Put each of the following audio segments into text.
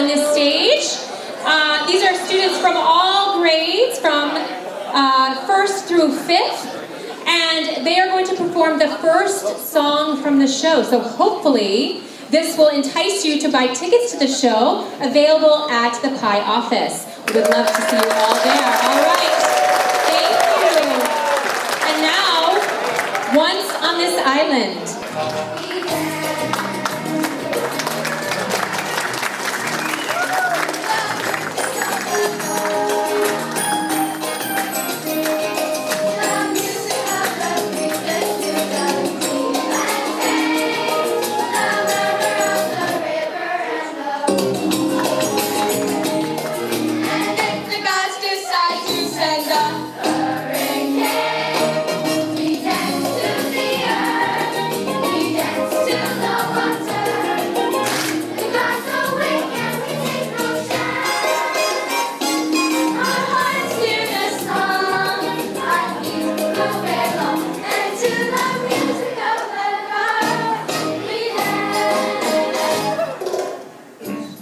on this stage. These are students from all grades, from 1st through 5th, and they are going to perform the first song from the show. So hopefully this will entice you to buy tickets to the show, available at the Pi office. We would love to see you all there. All right, thank you. And now, Once on This Island.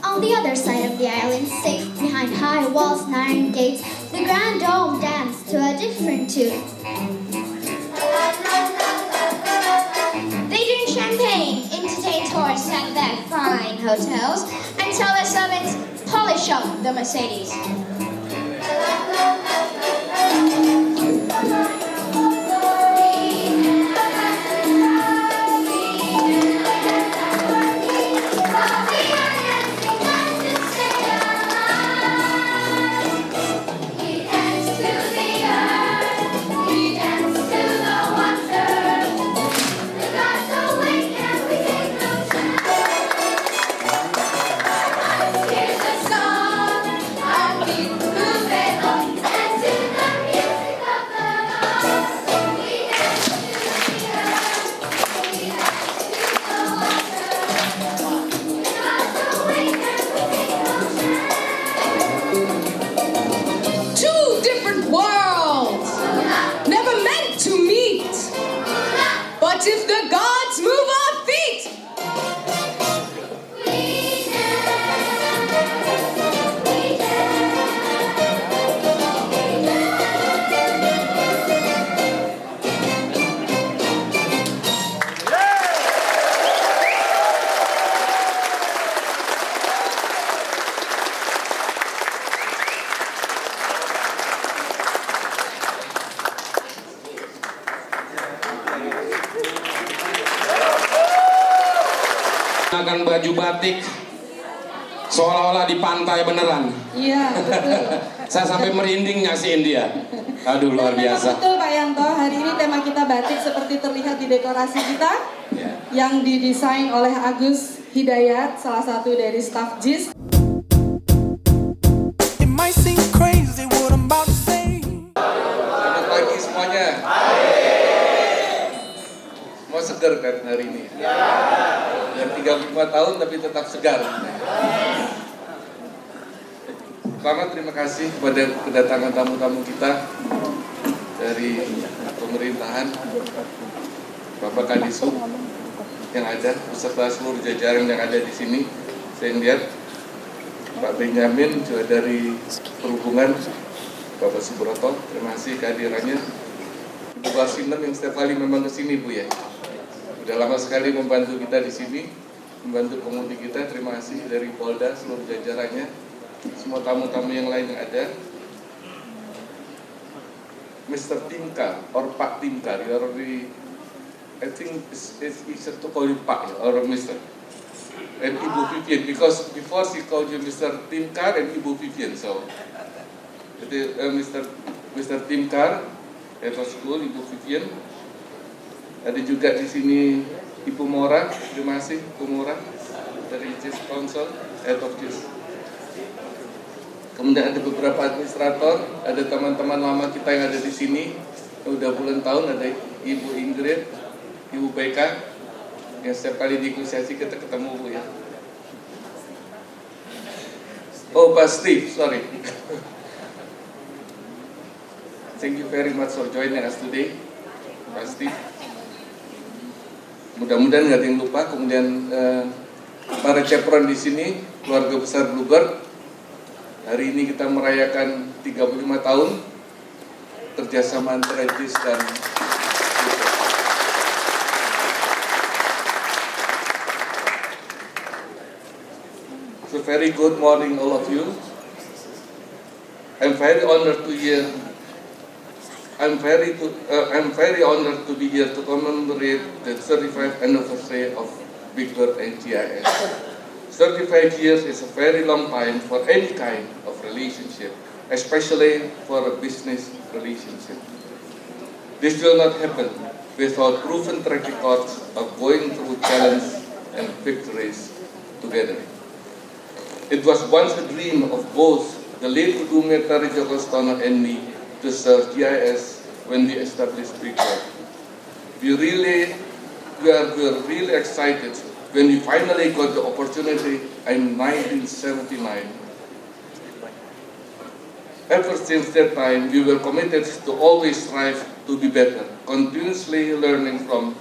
On the other side of the island, safe behind high walls and iron gates, the Grand Dome danced to a different tune. They drink champagne, entertain tourists at their fine hotels, and tell their servants, polish up the Mercedes. But if the gods move our feet, akan baju batik seolah-olah di pantai beneran. Iya, betul. Saya sampai merinding nyaksiin dia. Aduh, luar biasa. Betul Pak Yanto, hari ini tema kita batik seperti terlihat di dekorasi kita yang didesain oleh Agus Hidayat, salah satu dari staf JIS. Selamat pagi semuanya. Semua segar kan hari ini? Yang 35 tahun tapi tetap segar. Pertama terima kasih kepada kedatangan tamu-tamu kita dari pemerintahan, Bapak Kadisub yang ada, beserta seluruh jajaran yang ada di sini. Saya lihat Pak Benyamin juga dari Perhubungan, Bapak Subroto, terima kasih kehadirannya. Ibu Basinem yang setiap kali memang kesini Bu ya. Udah lama sekali membantu kita di sini, membantu komudi kita. Terima kasih dari Polda, seluruh jajarannya, semua tamu-tamu yang lain yang ada. Mr. Timkar or Pak Timkar, you already, I think it's easier to call you Pak or Mr. And Ibu Vivian, because before she called you Mr. Timkar and Ibu Vivian, so jadi Mr. Timkar, Head of School, Ibu Vivian. Ada juga di sini Ibu Mora, terima kasih Ibu Mora dari JIS Council, Head of JIS. Kemudian ada beberapa administrator, ada teman-teman lama kita yang ada di sini, yang udah puluhan tahun, ada Ibu Ingrid, Ibu Beka, yang setiap kali di inisiasi kita ketemu Bu ya. Oh Pak Steve, sorry. Thank you very much for joining us today, Pak Steve. Mudah-mudahan nggak ada yang lupa. Kemudian para chaperon di sini, keluarga besar Bluebird. Hari ini kita merayakan 35 tahun kerjasama antara JIS dan Bluebird. So very good morning all of you. I'm very honored to hear. I'm very honored to be here to commemorate the 35th anniversary of Big Bird and GIS. 35 years is a very long time for any kind of relationship, especially for a business relationship. This will not happen without proven track records of going through challenges and victories together. It was once a dream of both the late Kudume Tari Joko Stono and me to serve GIS when we established Big Bird. We were really excited when we finally got the opportunity in 1979. Ever since that time, we were committed to always strive to be better, continuously learning from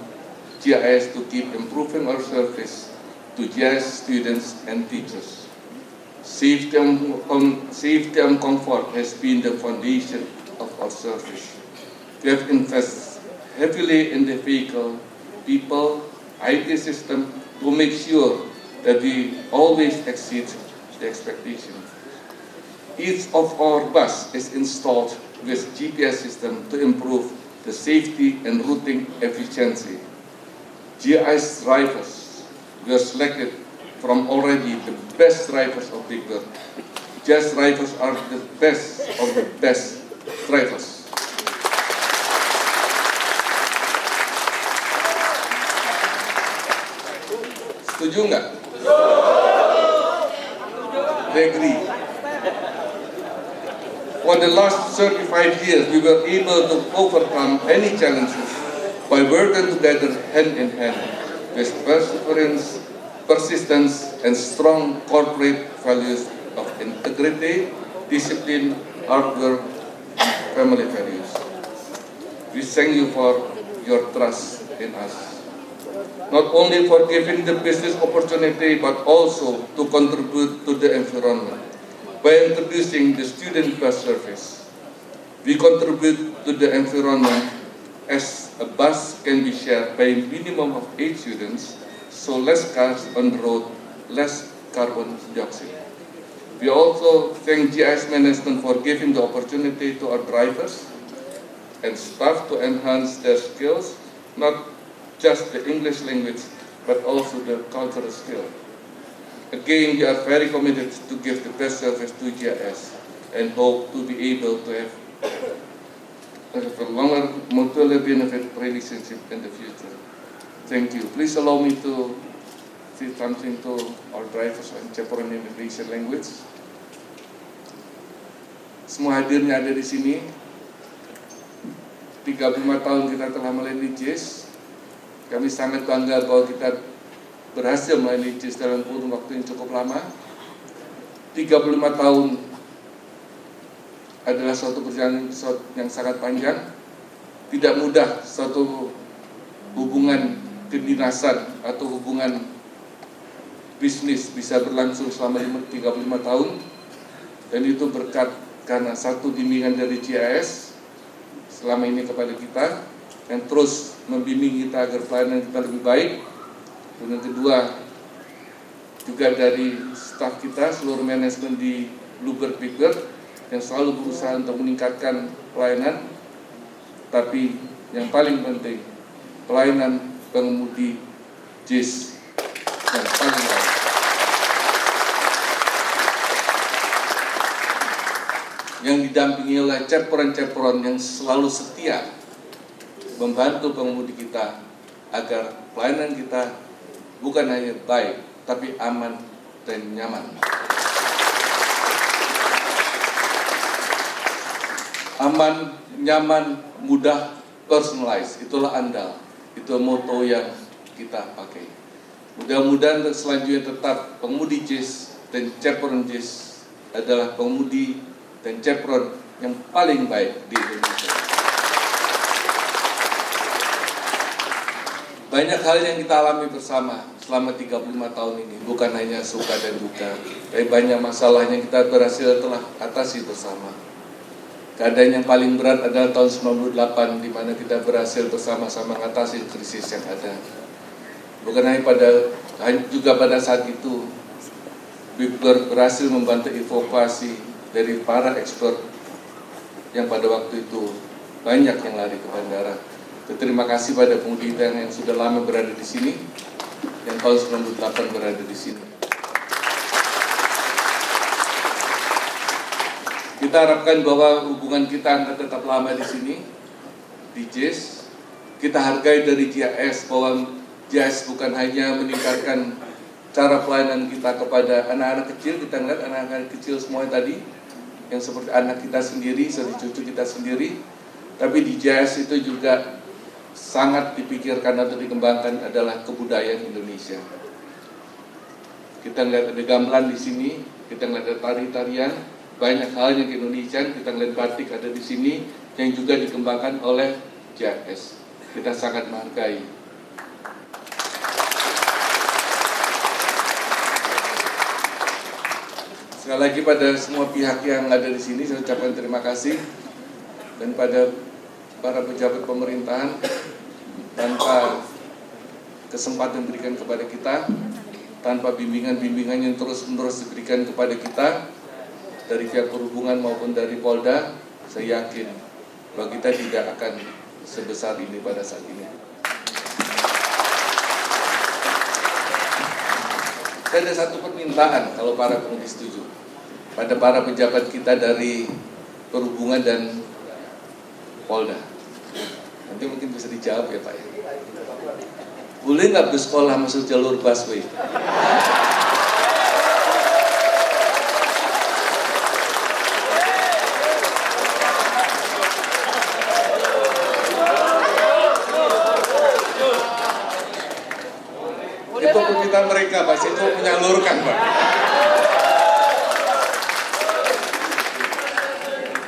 GIS to keep improving our service to GIS students and teachers. Safety and comfort has been the foundation of our service. We have invested heavily in the vehicle, people, IT system to make sure that we always exceed the expectation. Each of our bus is installed with GPS system to improve the safety and routing efficiency. GIS drivers were selected from already the best drivers of Big Bird. GIS drivers are the best of the best drivers. Setuju nggak? They agree. For the last 35 years, we were able to overcome any challenges by working together hand in hand with perseverance, persistence, and strong corporate values of integrity, discipline, hard work, and family values. We thank you for your trust in us. Not only for giving the business opportunity, but also to contribute to the environment by introducing the student bus service. We contribute to the environment as a bus can be shared by a minimum of 8 students, so less cars on the road, less carbon dioxide. We also thank GIS management for giving the opportunity to our drivers and staff to enhance their skills, not just the English language, but also the cultural skill. Again, we are very committed to give the best service to GIS and hope to be able to have a longer mutually benefit relationship in the future. Thank you. Please allow me to say something to our drivers and chaperone in the Indonesian language. Semua hadirnya ada di sini. 35 tahun kita telah melayani JIS. Kami sangat bangga bahwa kita berhasil melayani JIS dalam kurun waktu yang cukup lama. 35 tahun adalah suatu perjalanan yang sangat panjang. Tidak mudah suatu hubungan kedinasan atau hubungan bisnis bisa berlangsung selama 35 tahun. Dan itu berkat karena satu bimbingan dari GIS selama ini kepada kita, yang terus membimbing kita agar pelayanan kita lebih baik. Dan yang kedua, juga dari staf kita, seluruh manajemen di Bluebird Big Bird yang selalu berusaha untuk meningkatkan pelayanan. Tapi yang paling penting, pelayanan pengemudi JIS yang paling baik. Yang didampingi oleh chaperon-chaperon yang selalu setia membantu pengemudi kita agar pelayanan kita bukan hanya baik, tapi aman dan nyaman. Aman, nyaman, mudah, personalized, itulah andal. Itu moto yang kita pakai. Mudah-mudahan selanjutnya tetap pengemudi JIS dan chaperon JIS adalah pengemudi dan chaperon yang paling baik di Indonesia. Banyak hal yang kita alami bersama selama 35 tahun ini, bukan hanya suka dan duka, tapi banyak masalah yang kita berhasil telah atasi bersama. Keadaan yang paling berat adalah tahun 98, di mana kita berhasil bersama-sama mengatasi krisis yang ada. Bukan hanya juga pada saat itu, Big Bird berhasil membantu evakuasi dari para ekspor yang pada waktu itu banyak yang lari ke bandara. Terima kasih pada pemuda yang sudah lama berada di sini, yang tahun 98 berada di sini. Kita harapkan bahwa hubungan kita akan tetap lama di sini, di JIS. Kita hargai dari JIS bahwa JIS bukan hanya meningkatkan cara pelayanan kita kepada anak-anak kecil. Kita melihat anak-anak kecil semua tadi, yang seperti anak kita sendiri, seperti cucu kita sendiri. Tapi di JIS itu juga sangat dipikirkan atau dikembangkan adalah kebudayaan Indonesia. Kita lihat ada gamelan di sini, kita lihat ada tari-tarian, banyak hal yang Indonesian. Kita lihat batik ada di sini yang juga dikembangkan oleh JIS. Kita sangat menghargai. Sekali lagi pada semua pihak yang ada di sini saya ucapkan terima kasih, dan pada para pejabat pemerintahan, tanpa kesempatan diberikan kepada kita, tanpa bimbingan-bimbingan yang terus-menerus diberikan kepada kita dari pihak perhubungan maupun dari Polda, saya yakin bahwa kita tidak akan sebesar ini pada saat ini. Saya ada satu permintaan kalau para pengemudi setuju pada para pejabat kita dari perhubungan dan Polda. Nanti mungkin bisa dijawab ya Pak ya. Boleh nggak bus sekolah masuk jalur busway? Itu permintaan mereka Pak, saya cuma menyalurkan Pak.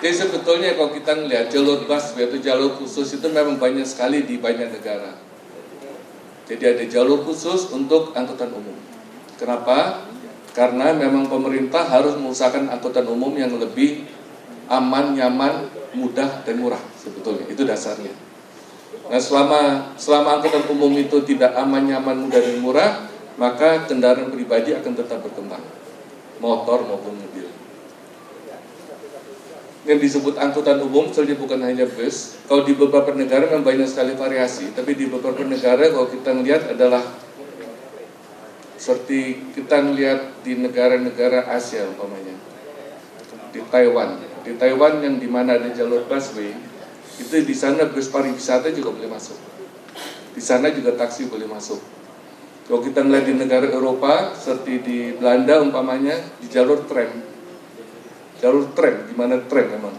Jadi sebetulnya kalau kita melihat jalur busway atau jalur khusus itu memang banyak sekali di banyak negara. Jadi ada jalur khusus untuk angkutan umum. Kenapa? Karena memang pemerintah harus mengusahakan angkutan umum yang lebih aman, nyaman, mudah, dan murah. Sebetulnya itu dasarnya. Nah selama angkutan umum itu tidak aman, nyaman, mudah, dan murah, maka kendaraan pribadi akan tetap berkembang, motor maupun mobil. Yang disebut angkutan umum sebenarnya bukan hanya bus. Kalau di beberapa negara memang banyak sekali variasi, tapi di beberapa negara kalau kita lihat adalah seperti kita lihat di negara-negara Asia umpamanya, di Taiwan yang dimana ada jalur busway, itu di sana bus pariwisata juga boleh masuk, di sana juga taksi boleh masuk. Kalau kita lihat di negara Eropa seperti di Belanda umpamanya, di jalur tram, di mana tram memang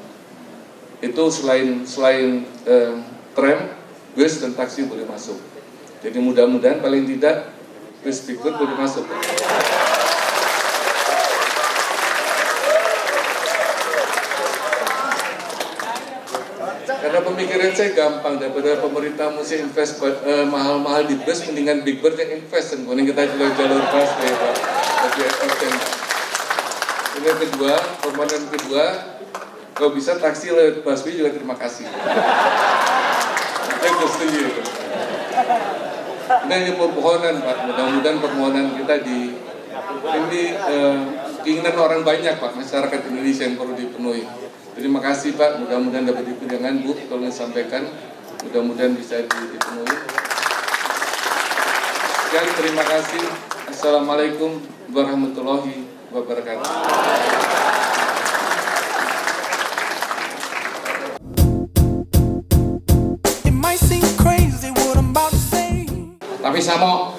itu selain tram, bus dan taksi boleh masuk. Jadi mudah-mudahan paling tidak bus pikut boleh masuk. Karena pemikiran saya gampang, daripada pemerintah mesti invest mahal-mahal di bus, mendingan Big Bird yang invest, dan kemudian kita jalur bus kayak Pak, lebih efisien. Ini yang kedua, permohonan kedua, kalau bisa taksi lewat busway juga terima kasih. Saya setuju. Ini hanya permohonan Pak, mudah-mudahan permohonan kita ini keinginan orang banyak Pak, masyarakat Indonesia yang perlu dipenuhi. Terima kasih Pak, mudah-mudahan dapat dipenuhi Bu, kalau disampaikan, mudah-mudahan bisa dipenuhi. Sekian, terima kasih. Assalamualaikum warahmatullahi wabarakatuh. Tapi saya mau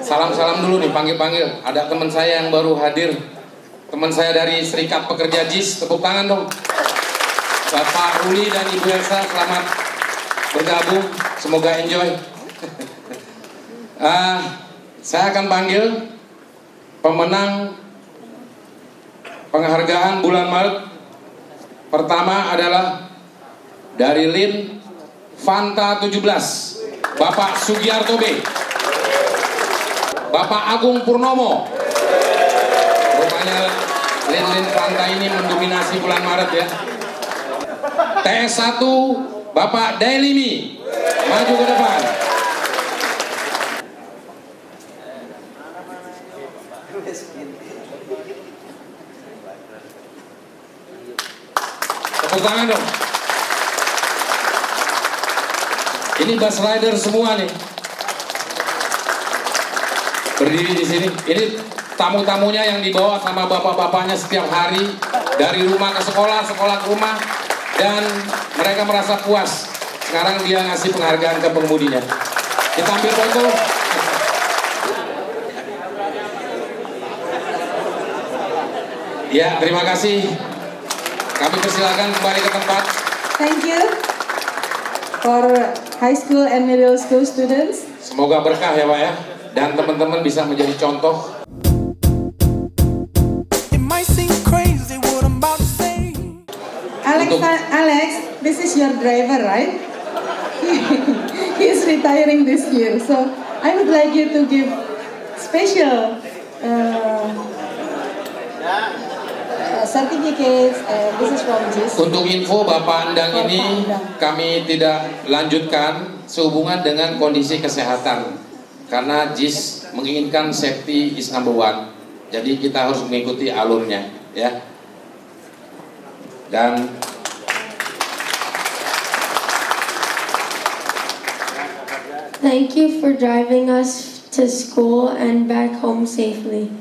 salam-salam dulu nih, panggil-panggil. Ada teman saya yang baru hadir, teman saya dari Serikat Pekerja JIS, tepuk tangan dong. Bapak Ruli dan Ibu Elsa, selamat bergabung, semoga enjoy. Saya akan panggil pemenang penghargaan bulan Maret. Pertama adalah dari LIN Fanta 17. Bapak Sugiarto B. Bapak Agung Purnomo. Rupanya lilin pantai ini mendominasi bulan Maret ya. TS1 Bapak Dailimi. Maju ke depan. Tepuk tangan dong. Ini bus rider semua nih. Berdiri di sini. Ini tamu-tamunya yang dibawa sama bapak-bapaknya setiap hari dari rumah ke sekolah, sekolah ke rumah, dan mereka merasa puas. Sekarang dia ngasih penghargaan ke pengemudinya. Kita ambil foto. Ya, terima kasih. Kami persilakan kembali ke tempat. Thank you for high school and middle school students. Semoga berkah ya Pak ya. Dan teman-teman bisa menjadi contoh. Alex, this is your driver, right? He is retiring this year, so I would like you to give special certificates. This is from JIS. Untuk info Bapak Endang ini kami tidak lanjutkan sehubungan dengan kondisi kesehatan. Karena JIS menginginkan safety is number one. Jadi kita harus mengikuti alurnya ya. Dan thank you for driving us to school and back home safely.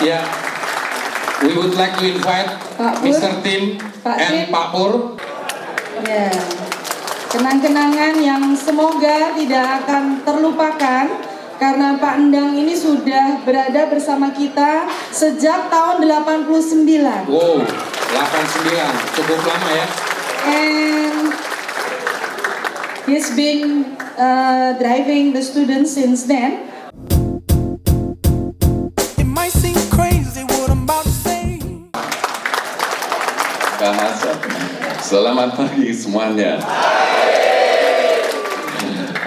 ya, we would like to invite Pak Pur. Mr. Tim Pak and Tim. Pak Pur. Ya, kenang-kenangan yang semoga tidak akan terlupakan karena Pak Endang ini sudah berada bersama kita sejak tahun 89. Wow, 89, cukup lama ya. And he's been driving the students since then. Bahasa. Selamat pagi semuanya.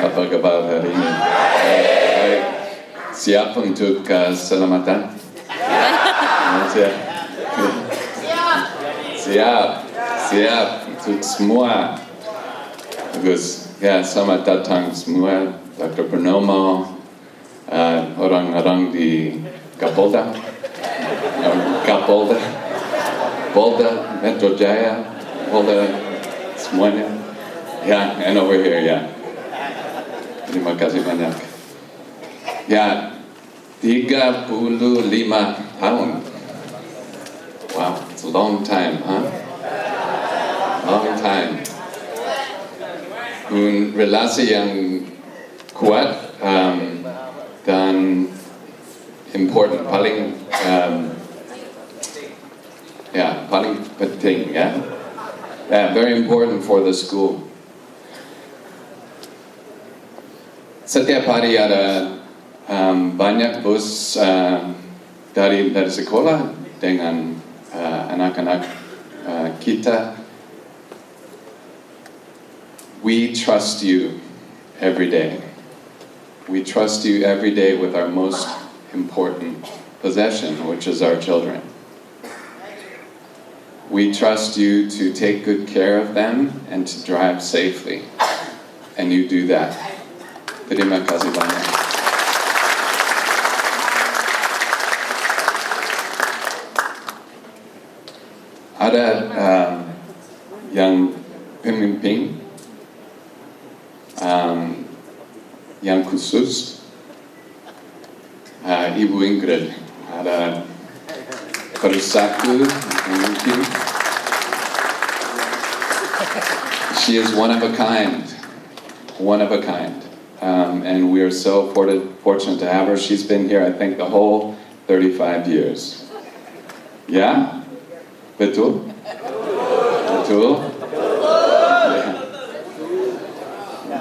Apa kabar hari ini? Baik. Siap untuk keselamatan? Siap. Siap untuk semua. Bagus. Ya, selamat datang semua. Dr. Purnomo, orang-orang di Kapolda, Polda, Metro Jaya, Polda, semuanya. Ya, and over here, ya. Terima kasih banyak. Ya, 35 tahun. Wow, it's a long time, huh? Long time. Relasi yang kuat dan important, paling paling penting, ya. Yeah, very important for the school. Setiap hari ada banyak bus dari sekolah dengan anak-anak kita. We trust you every day. We trust you every day with our most important possession, which is our children. We trust you to take good care of them and to drive safely. And you do that. Terima kasih banyak. Ada yang pemimpin yang khusus, Ibu Ingrid, ada Persatu pemimpin. She is one of a kind, and we are so fortunate to have her. She's been here, I think, the whole 35 years. Yeah? Betul? Betul? Yeah.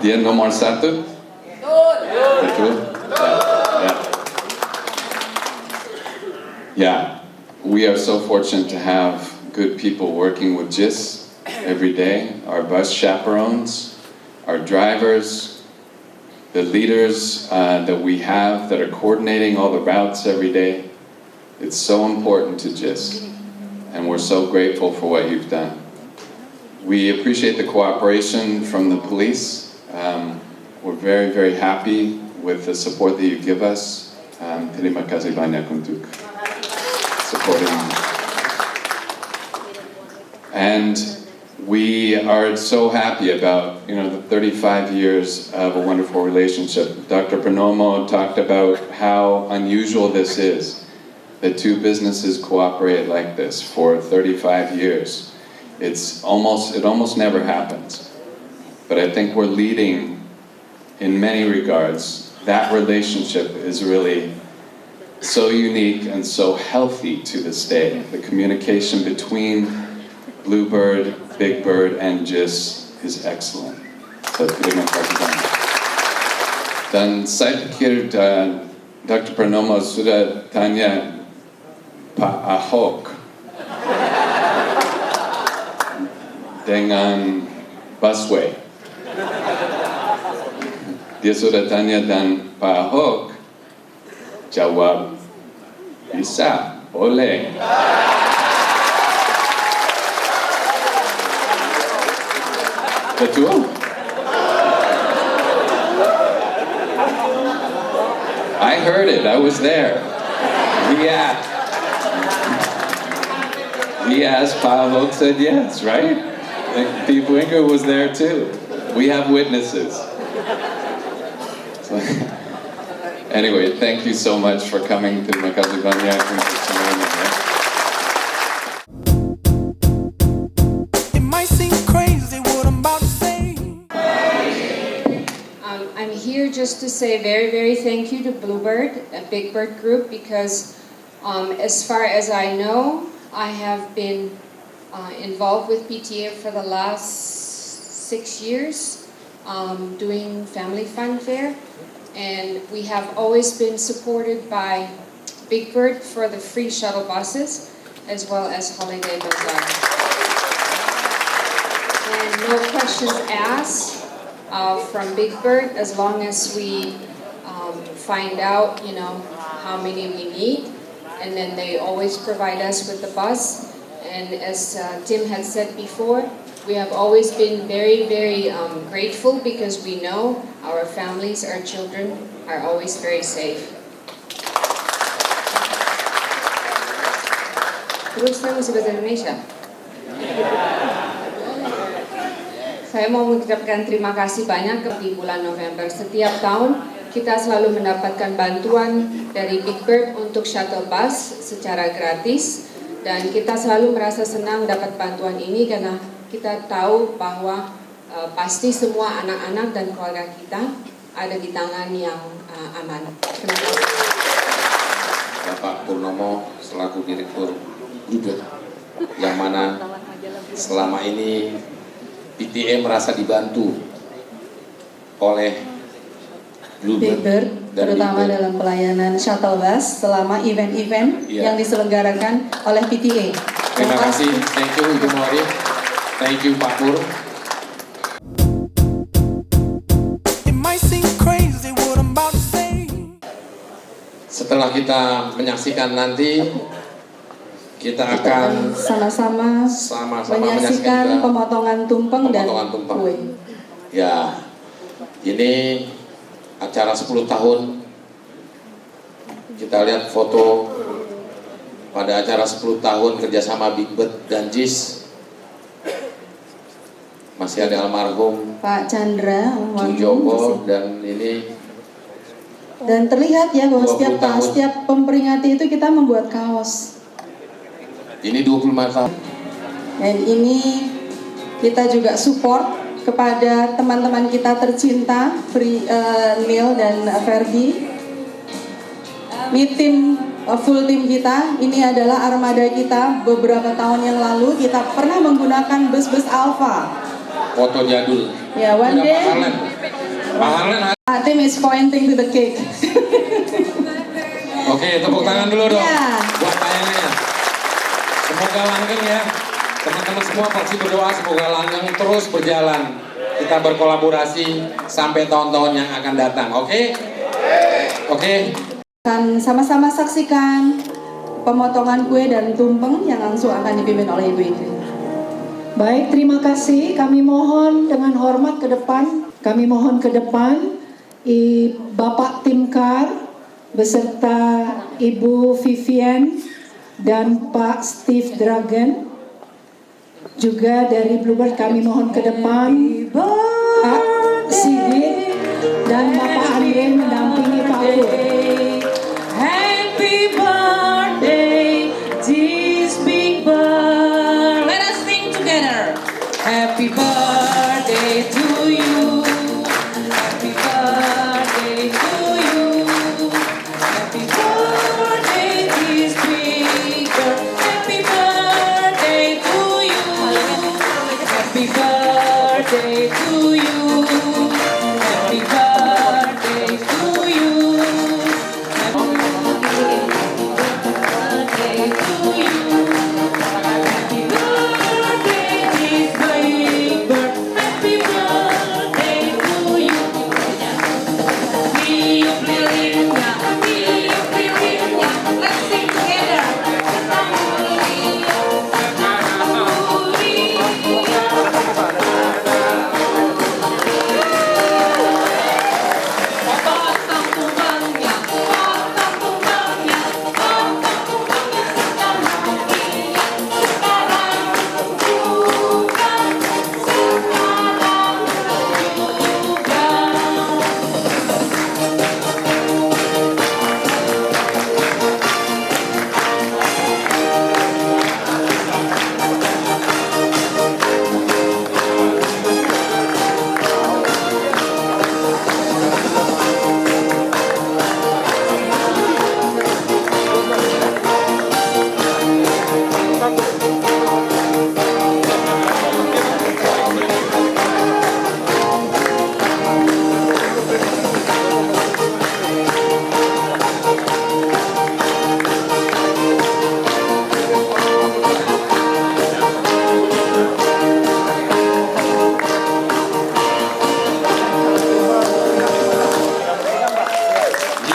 Dia nomor satu? Betul? Yeah. Yeah. We are so fortunate to have good people working with JIS every day, our bus chaperones, our drivers, the leaders that we have that are coordinating all the routes every day. It's so important to GIS, and we're so grateful for what you've done. We appreciate the cooperation from the police. We're very, very happy with the support that you give us. Terima kasih banyak untuk supporting. And we are so happy about, the 35 years of a wonderful relationship. Dr. Pranomo talked about how unusual this is, that two businesses cooperate like this for 35 years. It almost never happens. But I think we're leading in many regards. That relationship is really so unique and so healthy to this day. The communication between Bluebird, Big Bird, and GIS is excellent. So terima kasih banyak. Dan saya pikir Dr. Pranomo sudah tanya Pak Ahok dengan busway. Dia sudah tanya dan Pak Ahok jawab bisa, boleh. Betul? I heard it, I was there. He asked, Pak Ahok said yes, right? And Pete Winger was there too. We have witnesses. So, anyway, thank you so much for coming to Makasih banyak untuk semuanya. It might seem crazy what I'm about to say. I'm here just to say very, very thank you to Bluebird, a Big Bird group, because as far as I know, I have been involved with PTA for the last 6 years, doing family fun fair, and we have always been supported by Big Bird for the free shuttle buses, as well as Holiday Bazaar. And no questions asked from Big Bird, as long as we find out, how many we need, and then they always provide us with the bus. And as Tim had said before, we have always been very, very grateful because we know our families, our children are always very safe. Terus saya masih bahasa Indonesia. Saya mau mengucapkan terima kasih banyak di bulan November. Setiap tahun kita selalu mendapatkan bantuan dari Big Bird untuk shuttle bus secara gratis. Dan kita selalu merasa senang dapat bantuan ini karena kita tahu bahwa pasti semua anak-anak dan keluarga kita ada di tangan yang aman. Terima kasih. Bapak Purnomo selaku Direktur Bluebird, yang mana selama ini PTA merasa dibantu oleh Big Bird, terutama dalam pelayanan shuttle bus selama event-event yang diselenggarakan oleh PTA. Terima kasih, thank you Ibu Mori, thank you Pak Pur. It might seem crazy what I'm about to say. Setelah kita menyaksikan nanti, kita akan sama-sama menyaksikan pemotongan tumpeng dan kue. Ya, ini acara 10 tahun. Kita lihat foto pada acara 10 tahun kerjasama Big Bird dan GIS. Masih ada almarhum Pak Chandra, Joko, dan ini. Dan terlihat ya bahwa setiap memperingati itu kita membuat kaos. Ini 25 tahun. Dan ini kita juga support kepada teman-teman kita tercinta, Neil dan Ferdi. Ini full tim kita, ini adalah armada kita. Beberapa tahun yang lalu kita pernah menggunakan bus-bus Alfa. Foto jadul. Ya, one day. Pak Harlen. Tim is pointing to the cake. Oke, tepuk tangan dulu dong. Ya. Buat tayangannya. Semoga langgeng ya. Teman-teman semua pasti berdoa semoga langgeng terus berjalan. Kita berkolaborasi sampai tahun-tahun yang akan datang. Oke? Oke. Akan sama-sama saksikan pemotongan kue dan tumpeng yang langsung akan dipimpin oleh Ibu Ingrid. Baik, terima kasih. Kami mohon dengan hormat ke depan. Kami mohon ke depan Bapak Timkar beserta Ibu Vivian dan Pak Steve Dragon. Juga dari Bluebird kami mohon ke depan Pak Sigit dan Bapak Andre mendampingi Pak Pur. Happy birthday, this big bird. Let us sing together. Happy birthday to you. Happy birthday to you. Happy birthday, this big bird. Happy birthday to you. Happy birthday to you. Happy birthday to you.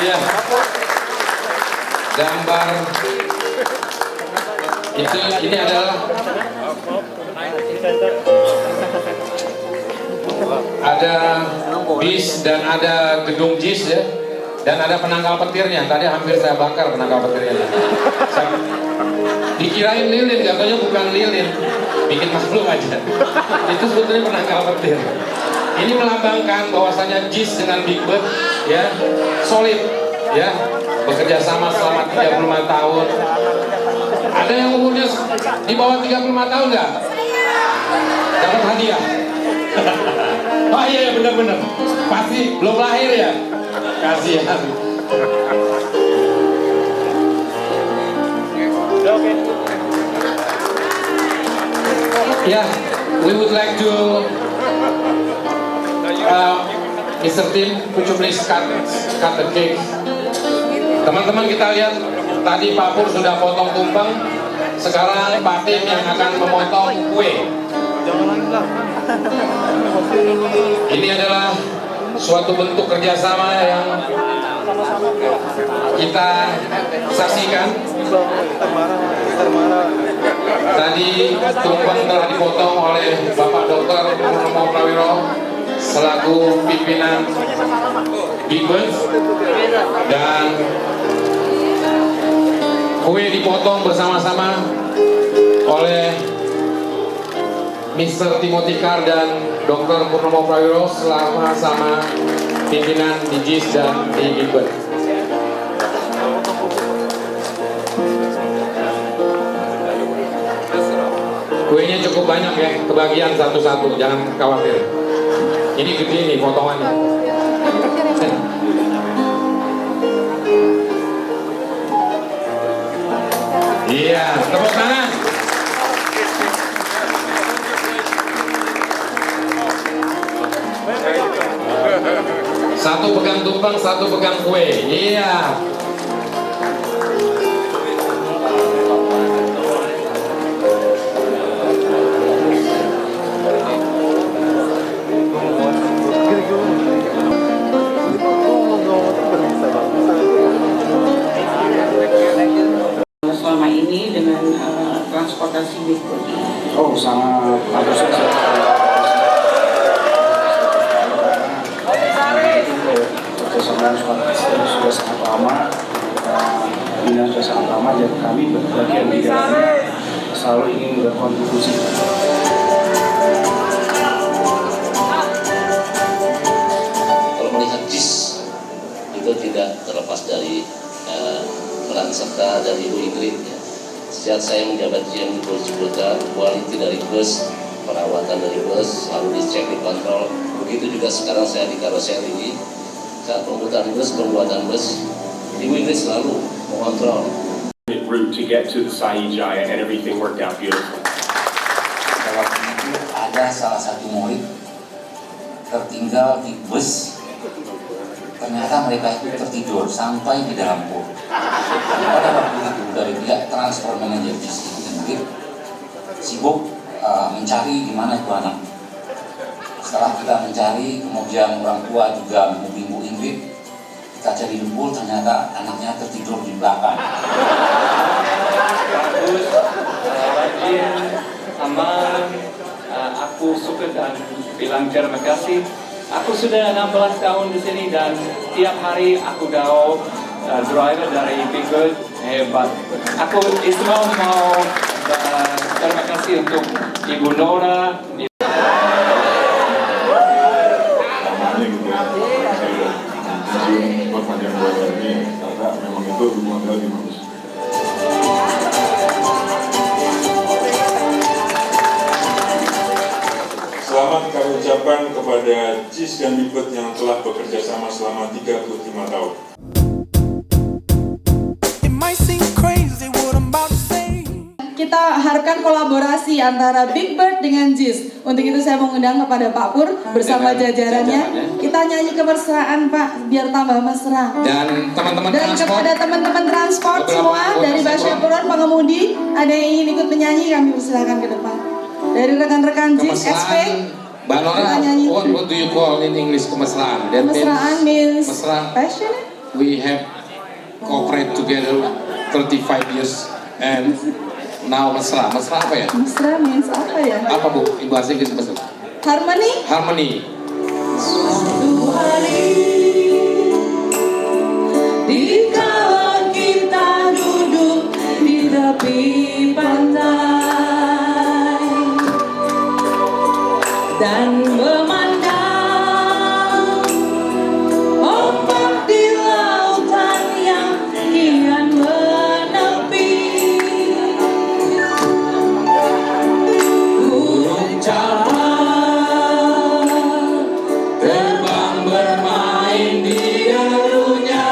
Iya. Gambar itu ini adalah ada bis dan ada gedung JIS ya, dan ada penangkal petirnya. Tadi hampir saya bakar penangkal petirnya. Dikirain lilin, katanya bukan lilin, bikin maklum aja. Itu sebetulnya penangkal petir. Ini melambangkan bahwasanya JIS dengan Big Bird ya solid ya, bekerja sama selama 35 tahun. Ada yang umurnya di bawah 35 tahun nggak? Dapat hadiah. Oh iya benar-benar, pasti belum lahir ya. Kasihan. Yeah, we would like to Mr. Tim, could you please cut the cake? Teman-teman kita lihat tadi Pak Pur sudah potong tumpeng, sekarang Pak Tim yang akan memotong kue. Ini adalah suatu bentuk kerjasama yang kita saksikan. Tadi tumpeng telah dipotong oleh Bapak Dr. Purnomo Prawiro selaku pimpinan Big Bird, dan kue dipotong bersama-sama oleh Mr. Timothy Carr dan Dr. Purnomo Prawiro sama-sama pimpinan di JIS dan di Big Bird. Kuenya cukup banyak ya, kebagian satu-satu, jangan khawatir. Ini gede nih potongannya. Iya, tepuk tangan. Satu pegang tumpeng, satu pegang kue. Iya. kolaborasi Big Bird? Oh, sangat antusias ya. Kerjasama sudah sangat lama, Bina sudah sangat lama, dan kami bagian di dalamnya selalu ingin berkontribusi. Kalau melihat JIS itu tidak terlepas dari peran serta dari Ibu Ingrid ya. Sejak saya menjabat GM di Polres Ciputat, kualitas dari bus, perawatan dari bus selalu dicek, dikontrol. Begitu juga sekarang saya di karoseri, saat pembuatan bus, pembuatan bus, Ibu Ingrid selalu mengontrol. Route to get to the Saijaya and everything worked out beautifully. Waktu itu ada salah satu murid tertinggal di bus. Ternyata mereka itu tertidur sampai di dalam pool. Pada waktu itu dari pihak transfer manager di sini sibuk mencari di mana itu anak. Setelah kita mencari, kemudian orang tua juga menghubungi Bu Ingrid. Kita cari di pool, ternyata anaknya tertidur di belakang. Bagus, rajin, aman. Aku suka dan bilang terima kasih. Aku sudah 16 tahun di sini dan tiap hari aku gaul driver dari Big Bird, hebat. Aku istimewa mau terima kasih untuk Ibu Nora. Namanya gitu ya, saya perpanjang buat ini karena memang itu hubungan kali bagus. Selamat kami ucapkan kepada JIS dan Big Bird yang telah bekerja sama selama 35 tahun. Kita harapkan kolaborasi antara Big Bird dengan JIS. Untuk itu saya mengundang kepada Pak Pur bersama jajarannya. Kita nyanyi kemesraan Pak, biar tambah mesra. Dan teman-teman Dan transport, kepada teman-teman transport semua dari Basyapuran pengemudi, ada yang ingin ikut menyanyi, kami persilakan ke depan. Dari rekan-rekan JIS, SP, Mbak Nora, what do you call in English kemesraan? That kemesraan means mesra. passion. We have cooperate together 35 years and now mesra. Mesra apa ya? Mesra means apa ya? Apa Bu? Bahasa Inggris mesra. Harmony. Harmony. Suatu hari dikala kita duduk di tepi pantai dan memandang ombak di lautan yang kian menepi, burung terbang bermain di derunya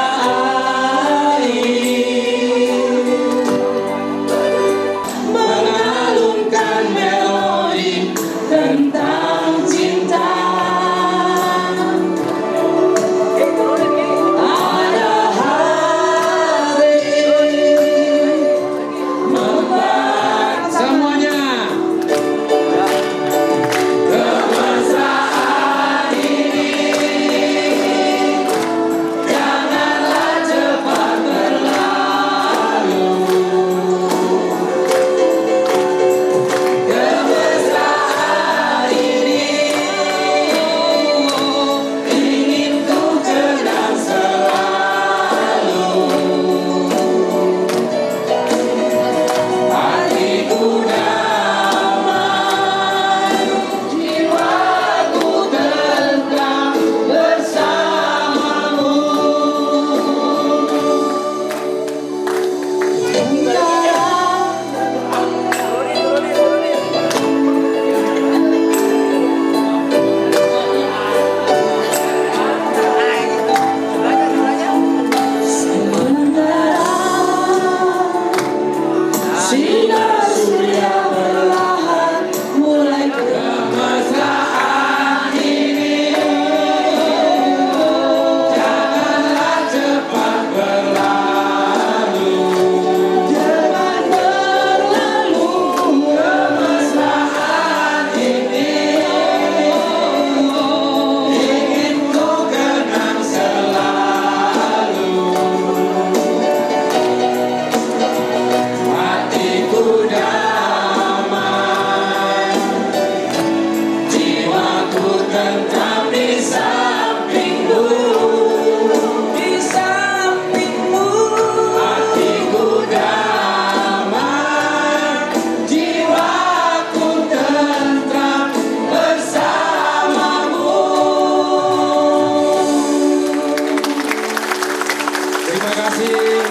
Terima kasih.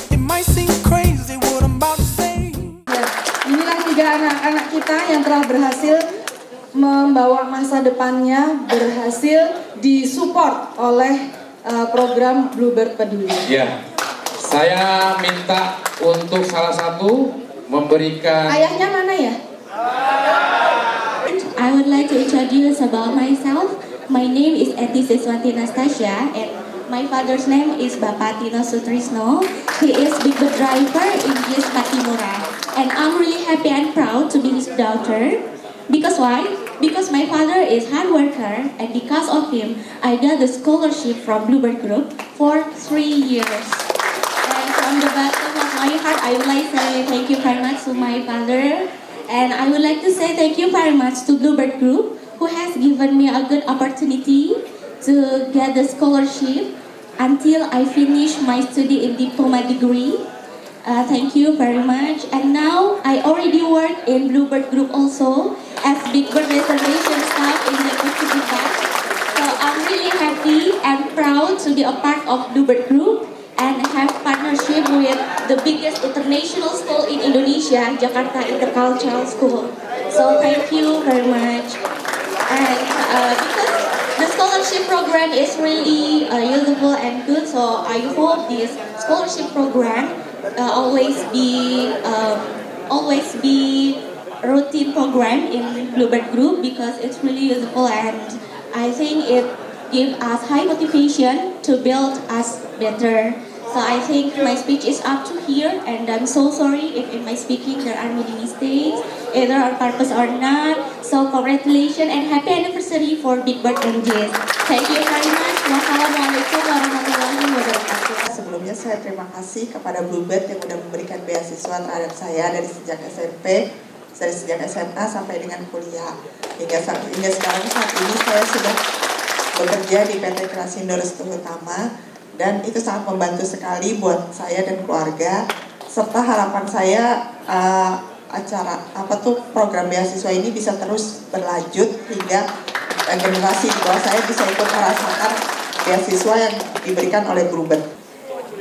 It might seem crazy what I'm about to say. Inilah 3 anak-anak kita yang telah berhasil membawa masa depannya, berhasil disupport oleh program Bluebird Peduli. Ya, saya minta untuk salah satu memberikan. Ayahnya mana ya? I would like to introduce about myself. My name is Eti Siswanti Nastasia and my father's name is Bapak Tino Sutrisno. He is big bird driver in JIS Patimura. And I'm really happy and proud to be his daughter. Because why? Because my father is hard worker and because of him, I got the scholarship from Bluebird Group for 3 years. And from the bottom of my heart, I would like to say thank you very much to my father. And I would like to say thank you very much to Bluebird Group who has given me a good opportunity to get the scholarship until I finish my study in diploma degree. Thank you very much. And now I already work in Bluebird Group also as Big Bird reservation staff in the Pacific Park. So I'm really happy and proud to be a part of Bluebird Group and have partnership with the biggest international school in Indonesia, Jakarta Intercultural School. So thank you very much. And because the scholarship program is really useful and good, so I hope this scholarship program always be routine program in Bluebird Group because it's really useful and I think it gives us high motivation to build us better. So I think my speech is up to here and I'm so sorry if in my speaking there are many mistakes, either on purpose or not. So congratulations and happy anniversary for Big Bird and JIS. Thank you very much. Wassalamualaikum warahmatullahi wabarakatuh. Sebelumnya saya terima kasih kepada Bluebird yang sudah memberikan beasiswa terhadap saya dari sejak SMP, dari sejak SMA sampai dengan kuliah. Hingga sekarang saat ini saya sudah bekerja di PT Krasindo Restu Utama. Dan itu sangat membantu sekali buat saya dan keluarga. Serta harapan saya program beasiswa ini bisa terus berlanjut hingga generasi di bawah saya bisa ikut merasakan beasiswa yang diberikan oleh Bluebird.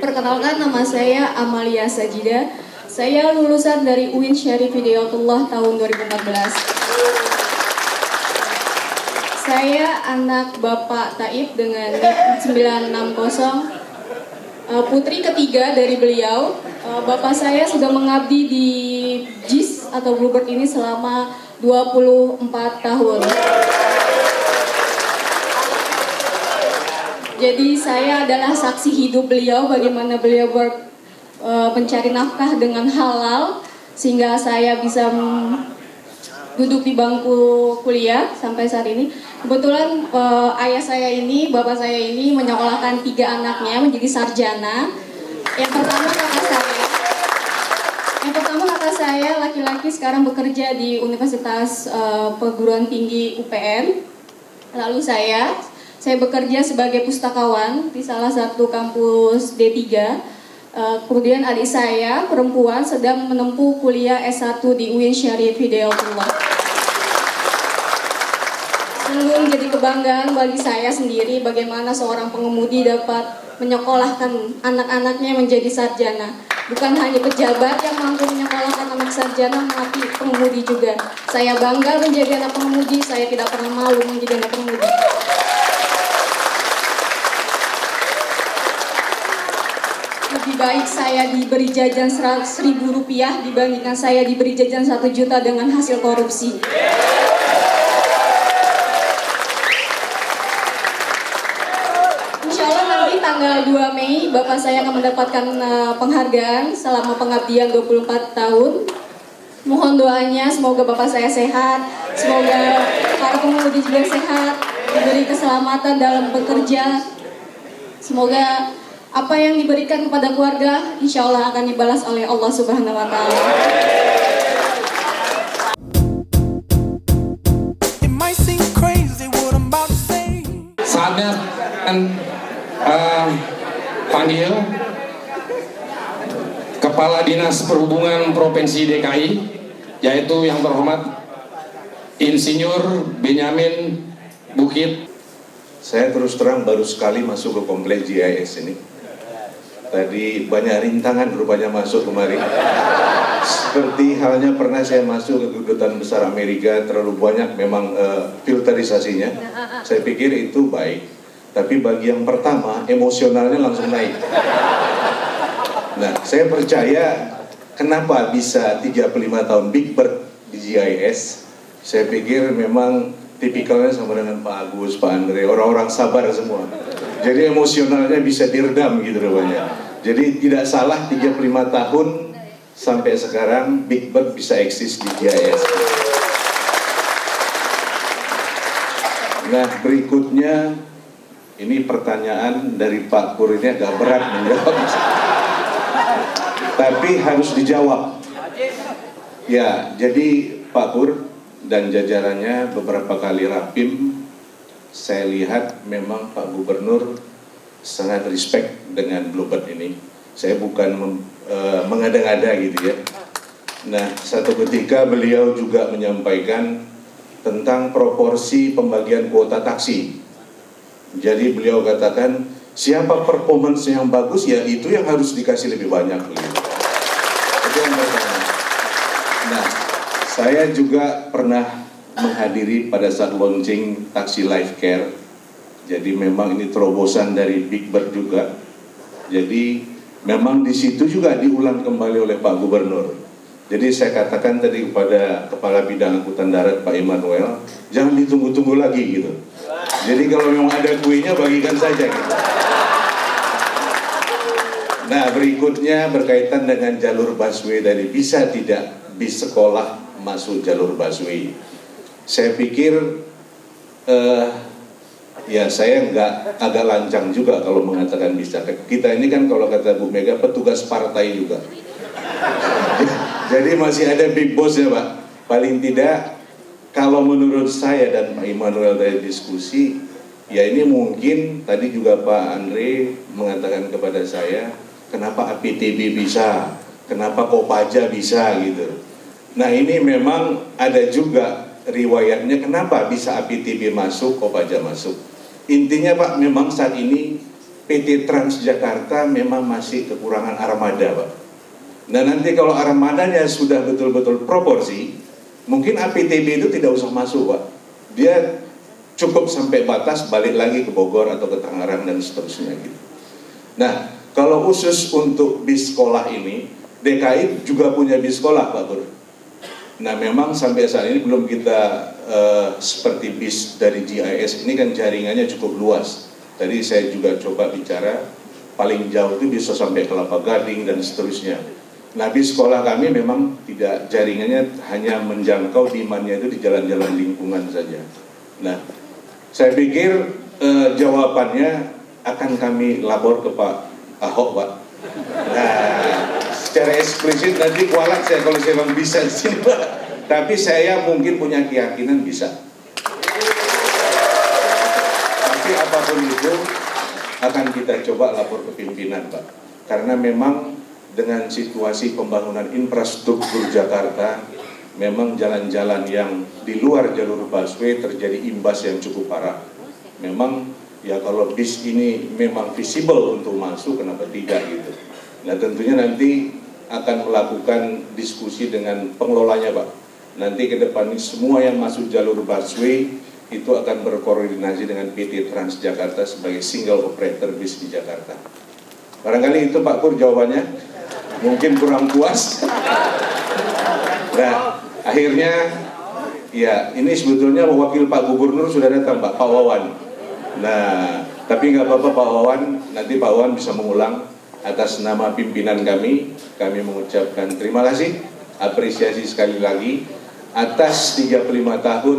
Perkenalkan, nama saya Amalia Sajida. Saya lulusan dari UIN Syarif Hidayatullah tahun 2014. Saya anak Bapak Taib dengan NIK 960, putri ketiga dari beliau. Bapak saya sudah mengabdi di JIS atau Bluebird ini selama 24 tahun. Jadi saya adalah saksi hidup beliau bagaimana beliau mencari nafkah dengan halal sehingga saya bisa duduk di bangku kuliah sampai saat ini. Kebetulan ayah saya ini, bapak saya ini menyekolahkan 3 anaknya menjadi sarjana. Yang pertama kakak saya laki-laki sekarang bekerja di Universitas Perguruan Tinggi UPN. Lalu saya bekerja sebagai pustakawan di salah satu kampus D3. Kemudian adik saya perempuan sedang menempuh kuliah S1 di UIN Syarif Hidayatullah. Sungguh menjadi kebanggaan bagi saya sendiri bagaimana seorang pengemudi dapat menyekolahkan anak-anaknya menjadi sarjana. Bukan hanya pejabat yang mampu menyekolahkan anak sarjana, tapi pengemudi juga. Saya bangga menjadi anak pengemudi, saya tidak pernah malu menjadi anak pengemudi. Lebih baik saya diberi jajan Rp100.000 dibandingkan saya diberi jajan 1 juta dengan hasil korupsi. Tanggal 2 Mei, Bapak saya akan mendapatkan penghargaan selama pengabdian 24 tahun. Mohon doanya, semoga Bapak saya sehat, semoga para pengemudi juga sehat, diberi keselamatan dalam bekerja. Semoga apa yang diberikan kepada keluarga, insya Allah akan dibalas oleh Allah Subhanahu wa Ta'ala. Saatnya panggil Kepala Dinas Perhubungan Provinsi DKI, yaitu yang terhormat Insinyur Benyamin Bukit. Saya terus terang baru sekali masuk ke komplek GIS ini. Tadi banyak rintangan rupanya masuk kemarin. Seperti halnya pernah saya masuk ke Kedutaan Besar Amerika, terlalu banyak memang filterisasinya. Saya pikir itu baik. Tapi bagi yang pertama, emosionalnya langsung naik. Nah, saya percaya kenapa bisa 35 tahun Big Bird di GIS. Saya pikir memang tipikalnya sama dengan Pak Agus, Pak Andre, orang-orang sabar semua. Jadi emosionalnya bisa diredam gitu rupanya. Jadi tidak salah 35 tahun sampai sekarang Big Bird bisa eksis di GIS. Nah, berikutnya ini pertanyaan dari Pak Pur, ini agak berat menjawab. Tapi harus dijawab. Ya, jadi Pak Pur dan jajarannya beberapa kali rapim, saya lihat memang Pak Gubernur sangat respect dengan Bluebird ini. Saya bukan mengada-ngada gitu ya. Nah, satu ketika beliau juga menyampaikan tentang proporsi pembagian kuota taksi. Jadi beliau katakan, siapa performance yang bagus, ya itu yang harus dikasih lebih banyak. Begitu. Itu yang pertama. Nah, saya juga pernah menghadiri pada saat launching taksi Life Care. Jadi memang ini terobosan dari Big Bird juga. Jadi memang di situ juga diulang kembali oleh Pak Gubernur. Jadi saya katakan tadi kepada Kepala Bidang Angkutan Darat Pak Immanuel, jangan ditunggu-tunggu lagi gitu. Jadi kalau memang ada kuenya bagikan saja gitu. Nah, berikutnya berkaitan dengan jalur busway tadi, bisa tidak bis sekolah masuk jalur busway. Saya pikir ya saya agak lancang juga kalau mengatakan bisa. Kita ini kan kalau kata Bu Mega petugas partai juga. Jadi masih ada big boss ya Pak. Paling tidak kalau menurut saya dan Pak Immanuel dari diskusi, ya ini mungkin tadi juga Pak Andre mengatakan kepada saya, kenapa APTB bisa, kenapa Kopaja bisa gitu. Nah ini memang ada juga riwayatnya kenapa bisa APTB masuk, Kopaja masuk. Intinya Pak, memang saat ini PT Transjakarta memang masih kekurangan armada Pak. Nah nanti kalau armadanya sudah betul-betul proporsi, mungkin APTB itu tidak usah masuk Pak. Dia cukup sampai batas, balik lagi ke Bogor atau ke Tangerang dan seterusnya gitu. Nah kalau khusus untuk bis sekolah ini, DKI juga punya bis sekolah Pak Pur. Nah memang sampai saat ini belum kita seperti bis dari GIS ini kan jaringannya cukup luas. Tadi saya juga coba bicara, paling jauh itu bisa sampai Kelapa Gading dan seterusnya. Nah bis sekolah kami memang tidak, jaringannya hanya menjangkau demand-nya itu di jalan-jalan lingkungan saja. Nah saya pikir jawabannya akan kami lapor ke Pak Ahok Pak. Nah secara eksplisit nanti kualat saya kalau saya memang bisa sih Pak. Tapi saya mungkin punya keyakinan bisa. Tapi apapun itu akan kita coba lapor ke pimpinan Pak. Karena memang dengan situasi pembangunan infrastruktur Jakarta, memang jalan-jalan yang di luar jalur busway terjadi imbas yang cukup parah. Memang ya kalau bis ini memang visible untuk masuk, kenapa tidak gitu. Nah tentunya nanti akan melakukan diskusi dengan pengelolanya Pak. Nanti ke depan ini semua yang masuk jalur busway itu akan berkoordinasi dengan PT Transjakarta sebagai single operator bis di Jakarta. Barangkali itu Pak Pur jawabannya. Mungkin kurang puas. Nah, akhirnya ya ini sebetulnya wakil Pak Gubernur sudah datang Pak Wawan. Nah, tapi nggak apa-apa Pak Wawan, nanti Pak Wawan bisa mengulang atas nama pimpinan kami mengucapkan terima kasih, apresiasi sekali lagi atas 35 tahun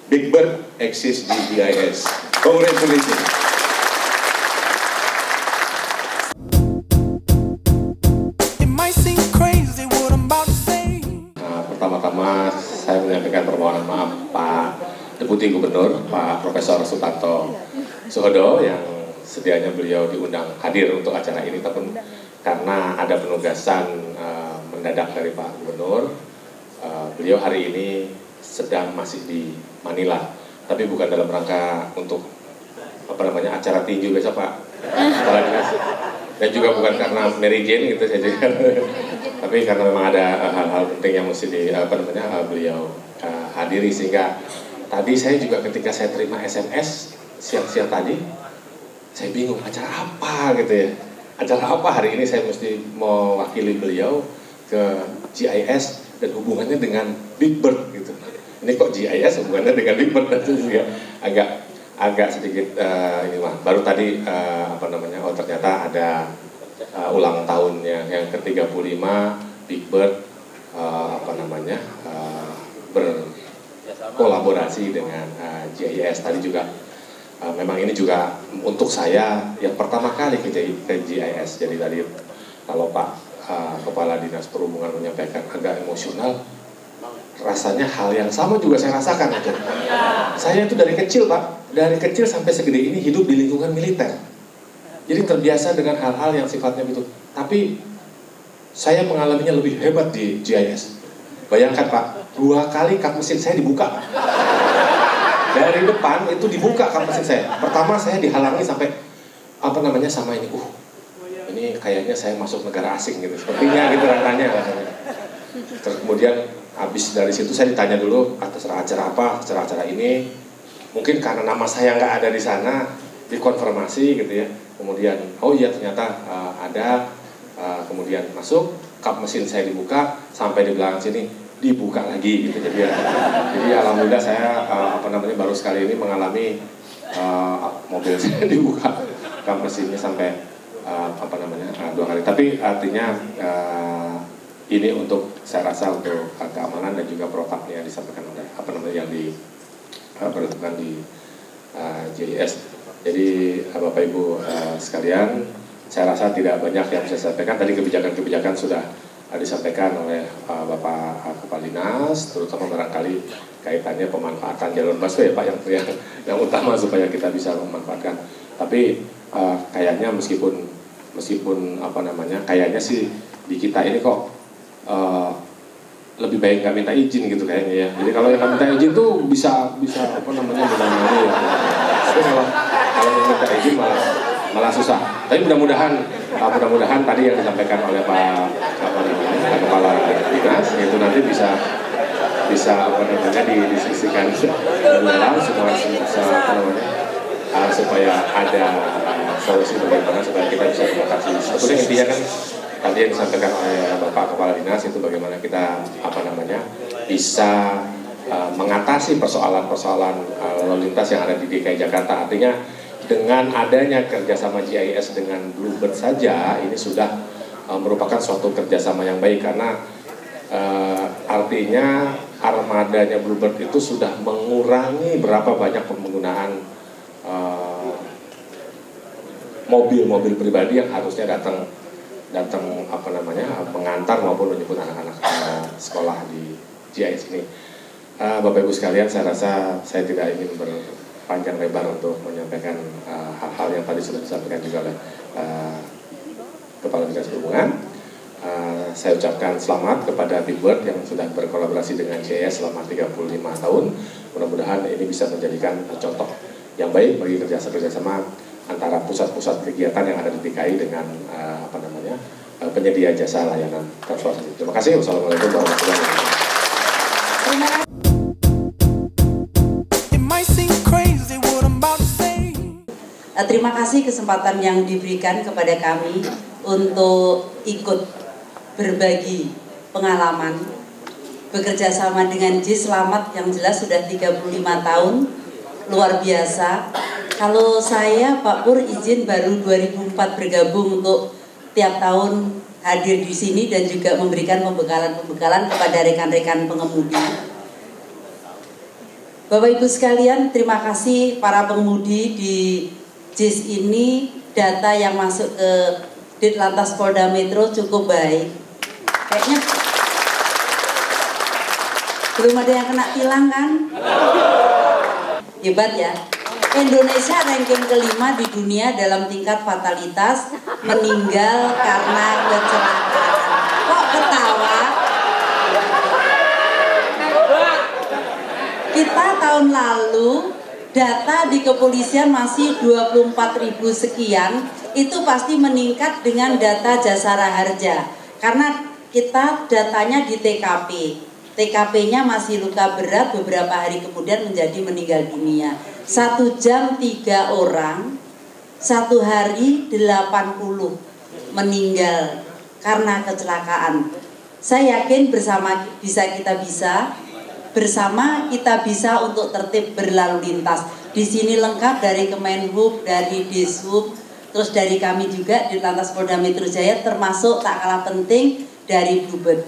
Big Bird eksis di GIS. Congratulations. Pertama-tama saya menyampaikan permohonan maaf Pak Deputi Gubernur, Pak Profesor Sutanto Sohodo yang sedianya beliau diundang hadir untuk acara ini, tapi karena ada penugasan mendadak dari Pak Gubernur, beliau hari ini masih di Manila, tapi bukan dalam rangka untuk acara tinju besok Pak Kepala Dinas. Dan juga bukan karena Mary Jane gitu saja, tapi karena memang ada hal-hal penting yang mesti beliau hadiri, sehingga tadi saya juga ketika saya terima SMS siang-siang tadi, saya bingung acara apa gitu ya. Acara apa hari ini saya mesti mewakili beliau ke GIS dan hubungannya dengan Big Bird gitu. Ini kok GIS hubungannya dengan Big Bird, itu agak sedikit ini mah. Baru tadi oh ternyata ada ulang tahunnya yang ke-35 Big Bird berkolaborasi dengan GIS. Tadi juga memang ini juga untuk saya yang pertama kali ke GIS. Jadi tadi kalau Pak Kepala Dinas Perhubungan menyampaikan agak emosional, rasanya hal yang sama juga saya rasakan itu. Saya itu dari kecil Pak, dari kecil sampai segede ini hidup di lingkungan militer. Jadi terbiasa dengan hal-hal yang sifatnya itu. Tapi saya mengalaminya lebih hebat di GIS. Bayangkan Pak, 2 kali kap mesin saya dibuka. Dari depan itu dibuka kap mesin saya. Pertama saya dihalangi sampai sama ini. Ini kayaknya saya masuk negara asing gitu. Sepertinya gitu rasanya. Terus kemudian habis dari situ saya ditanya dulu atas acara apa, acara ini. Mungkin karena nama saya nggak ada di sana, dikonfirmasi gitu ya. Kemudian, oh iya ternyata ada. Kemudian masuk, kap mesin saya dibuka, sampai di belakang sini dibuka lagi gitu. Jadi alhamdulillah saya baru sekali ini mengalami mobil saya dibuka kap mesinnya sampai 2 kali. Tapi artinya ini untuk saya rasa untuk keamanan dan juga protapnya yang disampaikan oleh yang diperuntukkan di GIS. Jadi Bapak Ibu sekalian, saya rasa tidak banyak yang bisa saya sampaikan. Tadi kebijakan-kebijakan sudah disampaikan oleh Bapak Kepala Dinas, terutama barangkali kaitannya pemanfaatan jalur busway Pak yang utama supaya kita bisa memanfaatkan. Tapi kayaknya meskipun kayaknya sih di kita ini kok lebih baik nggak minta izin gitu kayaknya ya. Jadi kalau yang nggak minta izin tuh bisa benar-benar ya. Tapi kalau yang minta izin malah susah. Tapi mudah-mudahan tadi yang disampaikan oleh Pak Kepala Dinas itu nanti bisa didiskusikan dalam supaya ada solusi bagaimana supaya kita bisa mengatasi. Sebetulnya intinya kan tadi yang disampaikan oleh Bapak Kepala Dinas itu bagaimana kita bisa mengatasi persoalan-persoalan lalu lintas yang ada di DKI Jakarta. Artinya dengan adanya kerjasama GIS dengan Bluebird saja ini sudah merupakan suatu kerjasama yang baik, karena artinya armadanya Bluebird itu sudah mengurangi berapa banyak penggunaan mobil-mobil pribadi yang harusnya datang mengantar maupun menjemput anak-anak sekolah di GIS ini. Bapak Ibu sekalian, saya rasa saya tidak ingin berpanjang lebar untuk menyampaikan hal-hal yang tadi sudah disampaikan juga oleh Kepala Dinas Perhubungan. Saya ucapkan selamat kepada Big Bird yang sudah berkolaborasi dengan GIS selama 35 tahun. Mudah-mudahan ini bisa menjadikan contoh yang baik bagi kerjasama antara pusat-pusat kegiatan yang ada di DKI dengan penyedia jasa layanan transportasi. Terima kasih. Wassalamualaikum warahmatullahi wabarakatuh. Terima kasih kesempatan yang diberikan kepada kami untuk ikut berbagi pengalaman bekerja sama dengan JIS Selamat yang jelas sudah 35 tahun, luar biasa. Kalau saya Pak Pur izin baru 2004 bergabung untuk tiap tahun hadir di sini dan juga memberikan pembekalan kepada rekan-rekan pengemudi. Bapak Ibu sekalian, terima kasih para pengemudi di JIS ini. Data yang masuk ke Ditlantas Polda Metro cukup baik. Kayaknya belum ada yang kena tilang kan? Hebat ya. Indonesia ranking kelima di dunia dalam tingkat fatalitas meninggal karena kecelakaan. Kok ketawa? Kita tahun lalu data di kepolisian masih 24.000 sekian, itu pasti meningkat dengan data Jasara Harja. Karena kita datanya di TKP. TKP-nya masih luka berat, beberapa hari kemudian menjadi meninggal dunia. 1 jam 3 orang, 1 hari 80 meninggal karena kecelakaan. Saya yakin bersama kita bisa untuk tertib berlalu lintas. Di sini lengkap dari Kemenhub, dari Dishub, terus dari kami juga di Lantas Polda Metro Jaya, termasuk tak kalah penting dari Bluebird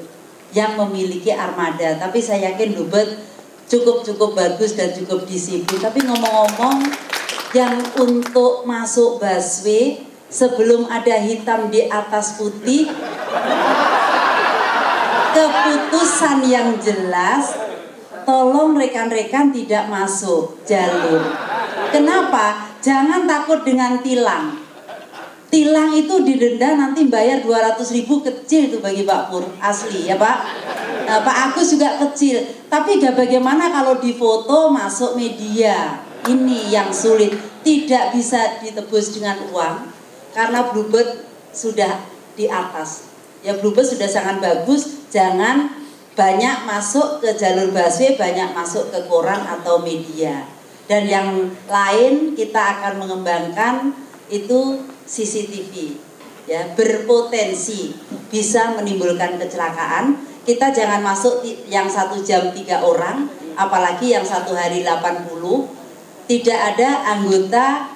yang memiliki armada. Tapi saya yakin Bluebird cukup bagus dan cukup disiplin. Tapi ngomong-ngomong, yang untuk masuk busway sebelum ada hitam di atas putih, keputusan yang jelas, tolong rekan-rekan tidak masuk jalur. Kenapa? Jangan takut dengan tilang. Tilang itu didenda nanti bayar 200.000, kecil itu bagi Pak Pur, asli ya Pak. Pak Agus juga kecil. Tapi bagaimana kalau difoto masuk media? Ini yang sulit, tidak bisa ditebus dengan uang karena Bluebird sudah di atas. Ya Bluebird sudah sangat bagus, jangan banyak masuk ke jalur busway, banyak masuk ke koran atau media. Dan yang lain kita akan mengembangkan itu CCTV, ya, berpotensi bisa menimbulkan kecelakaan. Kita jangan masuk yang 1 jam 3 orang, apalagi yang 1 hari 80. Tidak ada anggota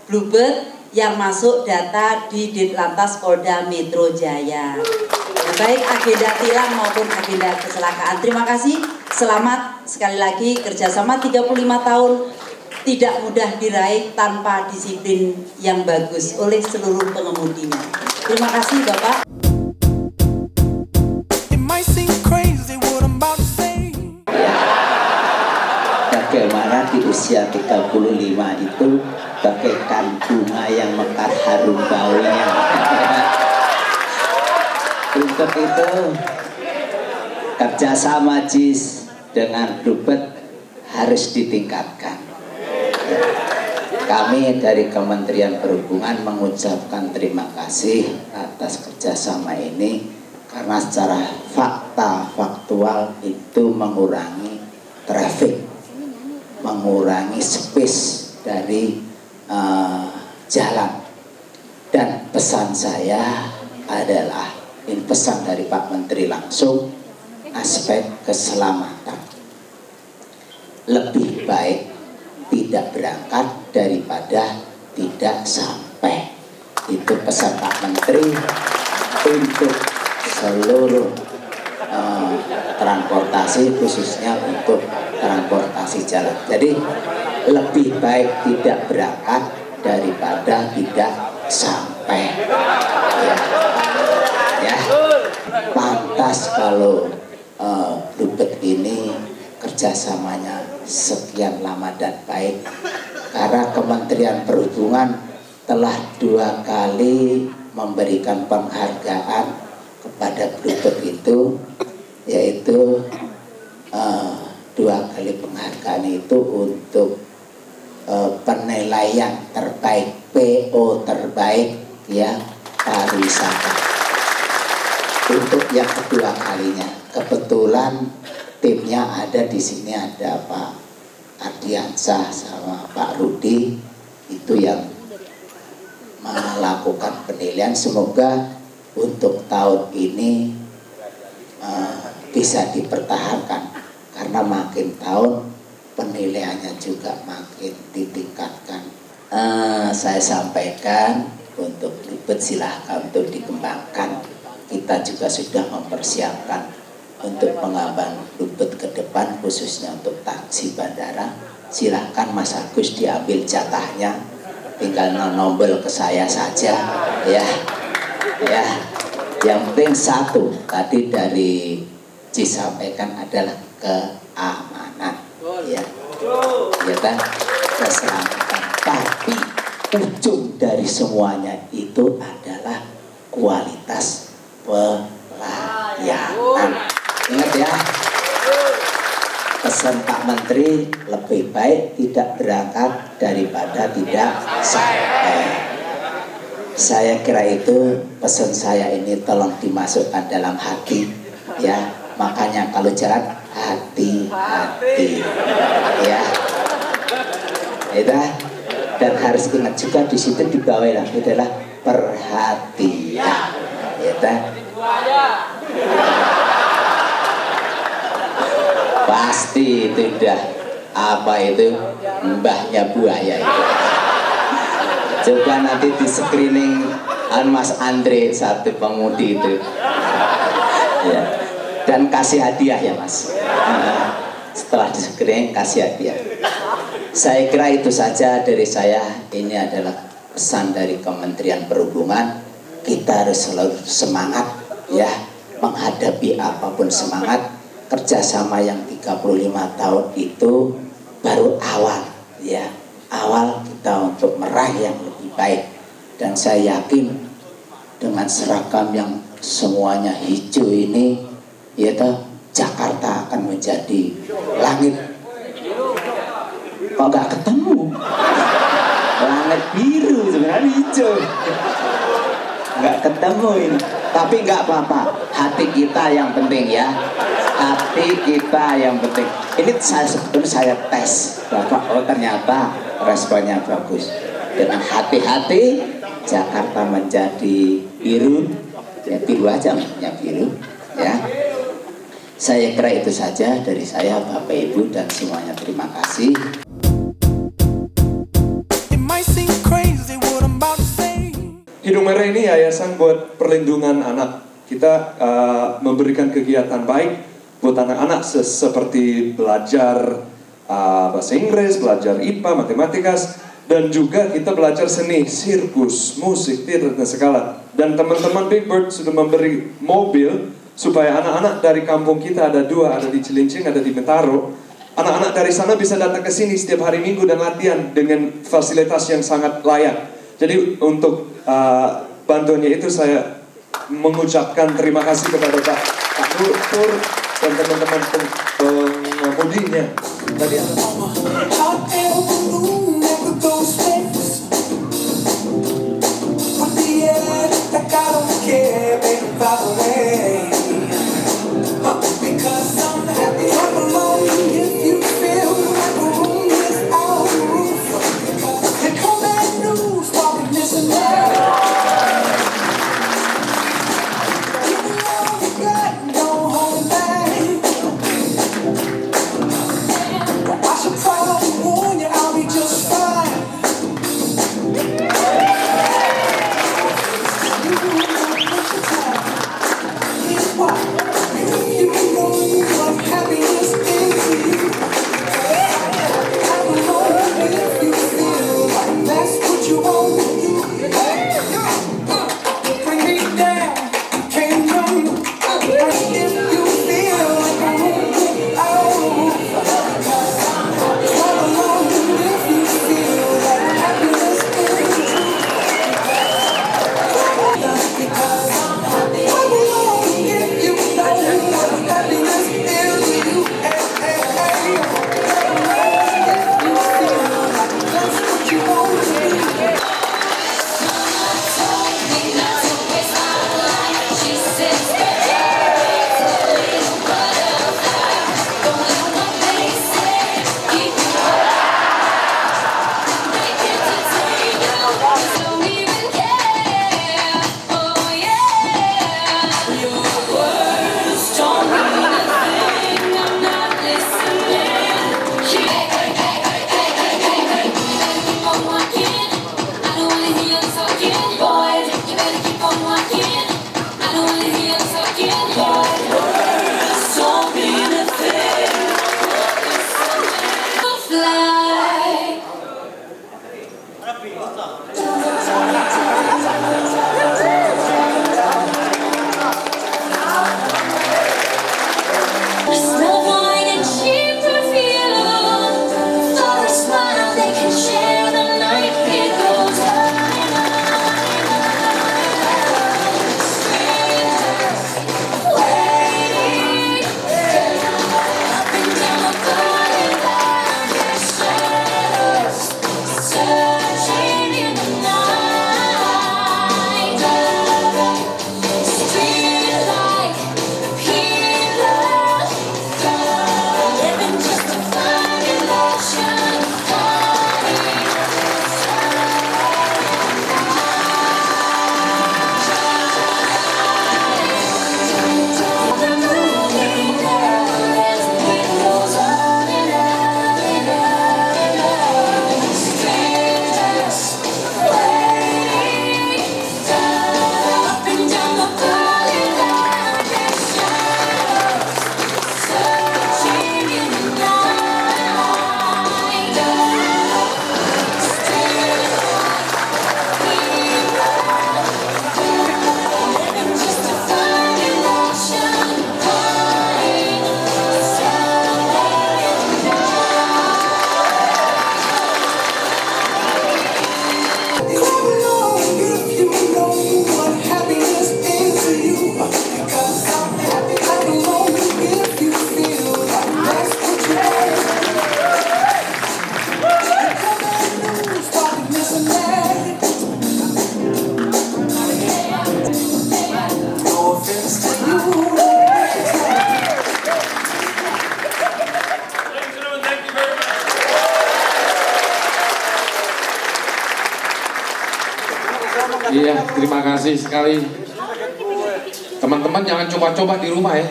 Bluebird yang masuk data di Ditlantas Polda Metro Jaya, baik agenda tilang maupun agenda kecelakaan. Terima kasih, selamat sekali lagi, kerjasama 35 tahun tidak mudah diraih tanpa disiplin yang bagus oleh seluruh pengemudinya. Terima kasih Bapak. Bagaimana di usia 35 itu bagaikan bunga yang mekar harum baunya. Untuk itu kerjasama JIS dengan Bluebird harus ditingkatkan. Kami dari Kementerian Perhubungan mengucapkan terima kasih atas kerjasama ini karena secara faktual itu mengurangi traffic, mengurangi space dari jalan. Dan pesan saya adalah, ini pesan dari Pak Menteri langsung, aspek keselamatan. Lebih baik tidak berangkat daripada tidak sampai. Itu pesan Pak Menteri untuk seluruh transportasi, khususnya untuk transportasi jalan. Jadi lebih baik tidak berangkat daripada tidak sampai. Ya. Pantas kalau Bluebird ini kerjasamanya sekian lama dan baik, karena Kementerian Perhubungan telah 2 kali memberikan penghargaan kepada Bluebird itu, yaitu 2 kali penghargaan itu untuk penilaian terbaik, PO terbaik, ya, pariwisata. Untuk yang kedua kalinya, kebetulan timnya ada di sini, ada Pak Ardiansyah sama Pak Rudi, itu yang melakukan penilaian. Semoga untuk tahun ini bisa dipertahankan, karena makin tahun penilaiannya juga makin ditingkatkan. Saya sampaikan untuk Bluebird silahkan untuk dikembangkan. Kita juga sudah mempersiapkan untuk pengembangan Bluebird ke depan, khususnya untuk taksi bandara. Silahkan Mas Agus diambil jatahnya, tinggal nombel ke saya saja, ya. Ya, yang penting satu tadi dari disampaikan adalah keamanan, ya, ya kan, keselamatan. Tapi ujung dari semuanya itu adalah kualitas pelayanan. Ingat ya, pesan Pak Menteri lebih baik tidak berangkat daripada tidak sampai. Saya kira itu pesan saya ini tolong dimasukkan dalam hati ya. Makanya kalau jalan hati-hati ya. Dan harus ingat juga di situ dibawa adalah perhatian ya. Pasti itu udah apa itu mbahnya buaya itu. Coba nanti di screening Mas Andre satu pemudi itu ya. Dan kasih hadiah ya Mas. Setelah di screening kasih hadiah. Saya kira itu saja dari saya. Ini adalah pesan dari Kementerian Perhubungan. Kita harus selalu semangat ya, menghadapi apapun semangat. Kerjasama yang 35 tahun itu baru awal ya, awal kita untuk meraih yang lebih baik. Dan saya yakin dengan seragam yang semuanya hijau ini ya toh, Jakarta akan menjadi langit. Kok nggak ketemu? Langit biru sebenarnya hijau. Nggak ketemu ini. Tapi nggak apa-apa. Hati kita yang penting ya. Hati kita yang penting. Ini sebetulnya saya tes. Bapak, oh ternyata responnya bagus. Dengan hati-hati Jakarta menjadi biru. Ya biru aja maksudnya biru. Ya. Saya kira itu saja dari saya Bapak Ibu dan semuanya terima kasih. Hidung Merah ini yayasan buat perlindungan anak. Kita memberikan kegiatan baik buat anak-anak seperti belajar bahasa Inggris, belajar IPA, matematika, dan juga kita belajar seni, sirkus, musik, teater, dan segala. Dan teman-teman Big Bird sudah memberi mobil supaya anak-anak dari kampung kita ada 2, ada di Cilincing, ada di Bintaro. Anak-anak dari sana bisa datang ke sini setiap hari Minggu dan latihan dengan fasilitas yang sangat layak. Jadi untuk bantuannya itu saya mengucapkan terima kasih kepada Pak Nur dan teman-teman pengemudinya. Tadi ada Iya, terima kasih sekali. Teman-teman jangan coba-coba di rumah ya.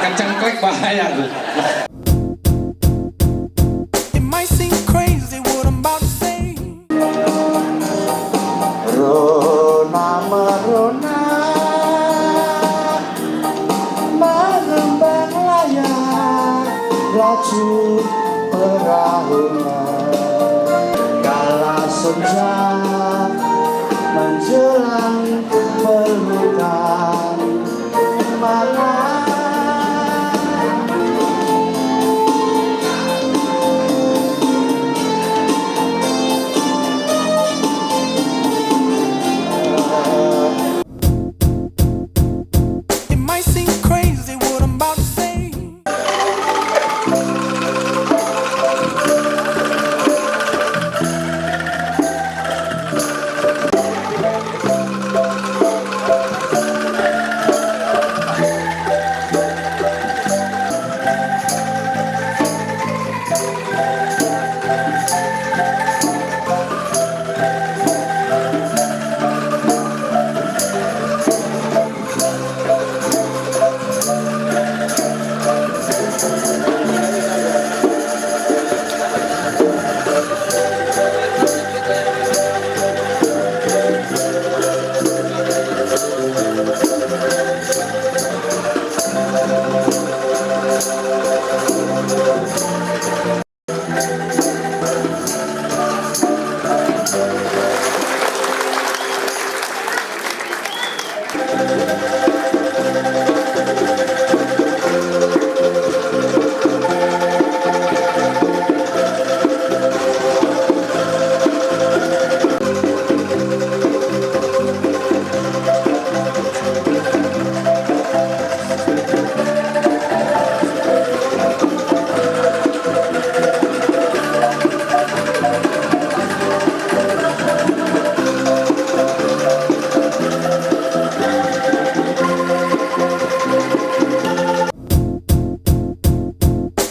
Kecengklek bahaya tuh. It might seem crazy what I'm about to say. Rona merona mengembang layar laju perahunya kala senja menjelang perlukan malam. It might seem crazy what I'm about to say.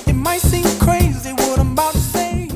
It might seem crazy what I'm about to say.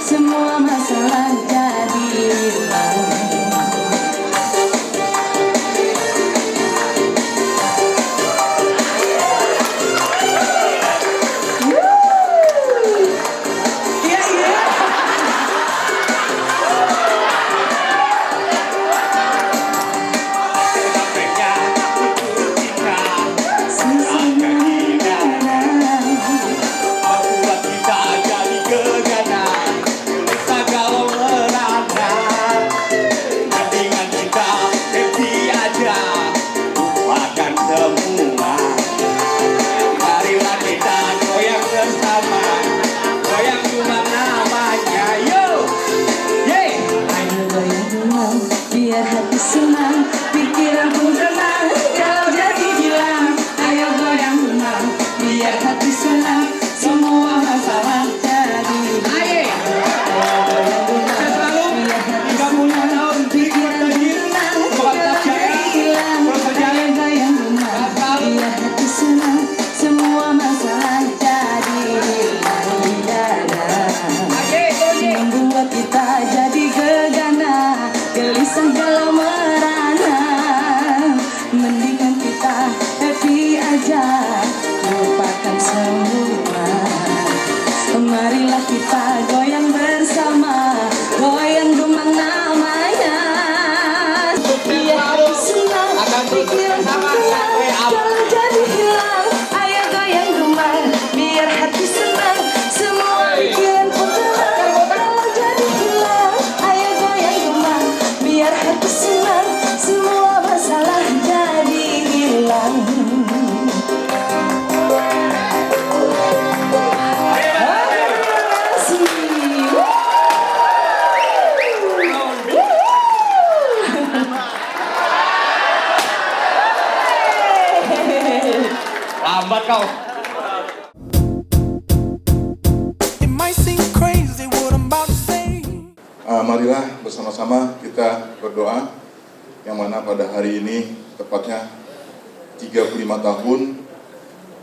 Semua masalah jadi hilang. Biar hati senang, pikiran pun tenang. Kalau jadi hilang, ayo goyang tenang. Biar hati senang, semua masalah jadi hilang. Ayo goyang tenang, biar hati senang, pikiran pun tenang. Kalau jadi hilang, ayo goyang tenang. Biar hati senang, semua masalah jadi hilang. Membuat kita jadi gegana, gelisah galau merana. Mendingan kita happy aja, lupakan semua. Marilah kita goyang bersama, goyang gemang namanya. Biar hati senang, pikiran tenang. Kalau jadi hilang, ayo goyang gemang. Biar hati senang, semua pikiran pun tenang. Kalau jadi hilang, ayo goyang gemang. Biar hati senang, semua masalah lambat kau. It might seem crazy what I'm about to say. Marilah bersama-sama kita berdoa yang mana pada hari ini tepatnya 35 tahun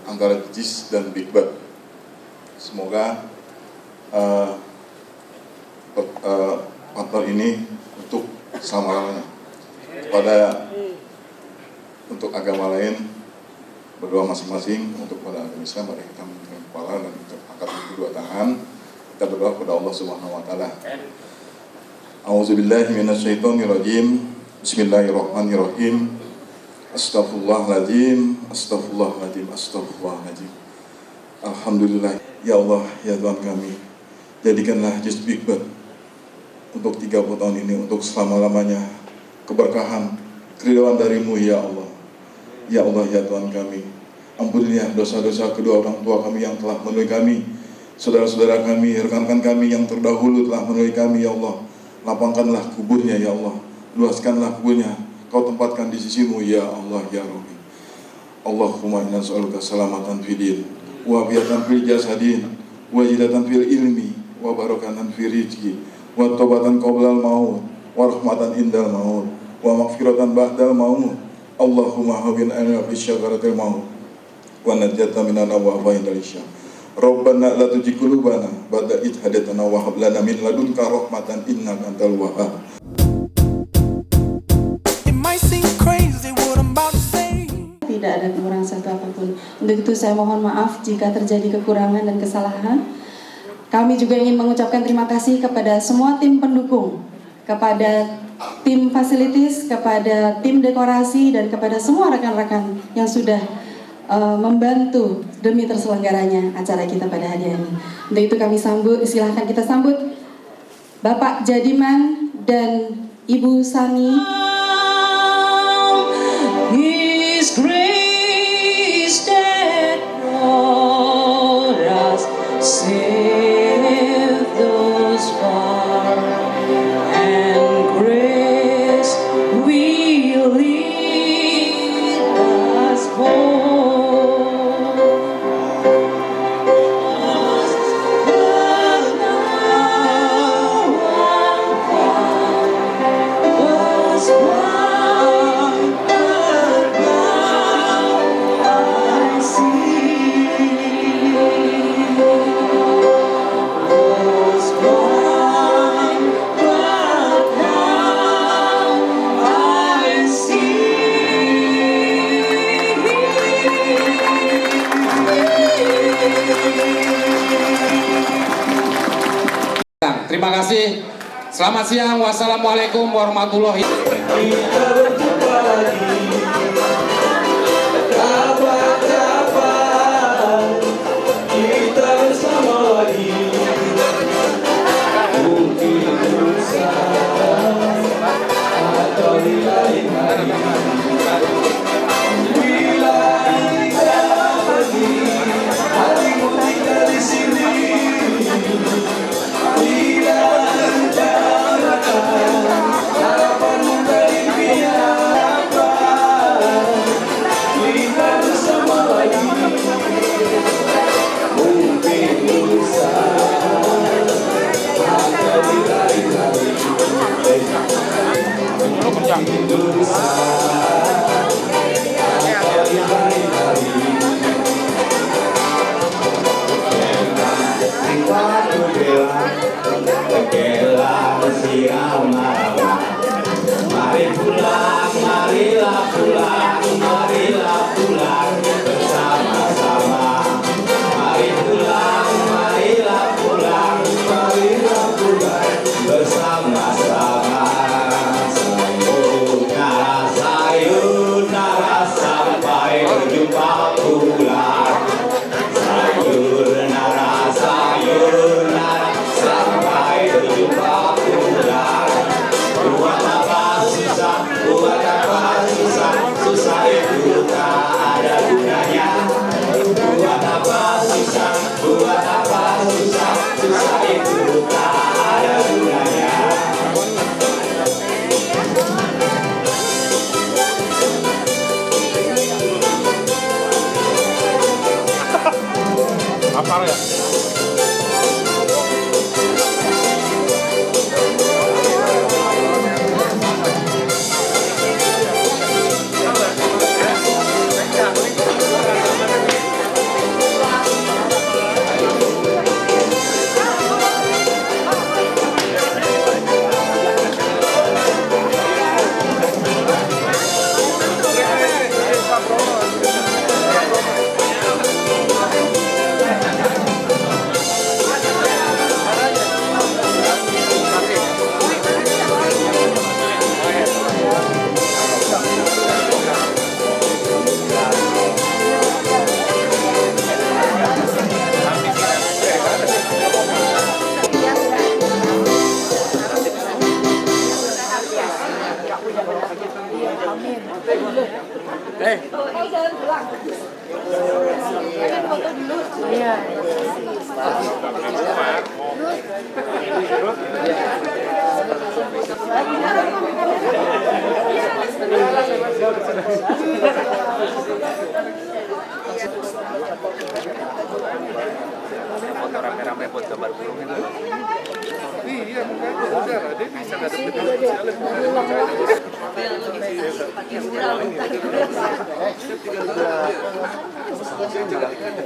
antara JIS dan Big Bird. Semoga partner ini untuk selama-lamanya. Untuk agama lain berdoa masing-masing. Untuk pada agama Islam mari kita menundukkan kepala dan kita angkat kedua tangan. Kita berdoa kepada Allah Subhanahu wa taala. A'udzubillahi minasyaitonirrajim. Bismillahirrahmanirrahim. Astaghfirullahaladzim, astaghfirullahaladzim, astaghfirullahaladzim. Alhamdulillah, ya Allah, ya Tuhan kami, jadikanlah JIS Big Bird untuk 30 tahun ini, untuk selama-lamanya, keberkahan, keridhaan darimu, ya Allah. Ya Allah, ya Tuhan kami, ampunilah dosa-dosa kedua orang tua kami yang telah menolong kami, saudara-saudara kami, rekan-rekan kami yang terdahulu telah menolong kami, ya Allah. Lapangkanlah kuburnya, ya Allah, luaskanlah kuburnya, Kau tempatkan di sisimu, ya Allah, ya Rabbi. Allahumma inna nas'aluka salamatan fid din, wa afiatan fil jasadin, wa jidatan fil ilmi, wa barakatan fil rizqi, wa taubatan qoblal maut, wa rahmatan indal maut, wa maghfiratan ba'dal maut. Allahumma hawin ana fi syakaratil maut, wa najjata minan awafa'in dalisya. Rabbana la tuzigh qulubana ba'da idh hadaytana wa hab lana min ladunka rahmatan innaka antal wahhab. Tidak ada kekurangan satu apapun. Untuk itu saya mohon maaf jika terjadi kekurangan dan kesalahan. Kami juga ingin mengucapkan terima kasih kepada semua tim pendukung, kepada tim fasilitis, kepada tim dekorasi, dan kepada semua rekan-rekan yang sudah membantu demi terselenggaranya acara kita pada hari ini. Untuk itu kami silahkan kita sambut Bapak Jadiman dan Ibu Sani. His grace that brought us safe thus far, and grace will lead us home. But now I'm found was blind. Terima kasih. Selamat siang. Wassalamualaikum warahmatullahi Kita bersama lagi, mungkin lusa atau di lain hari. Bila kita pergi, hatimu tinggal di sini. Bila rencanakan harapanmu dan impian. Foto rame-rame buat kabar burung itu. Iya, udah dia bisa ngadepin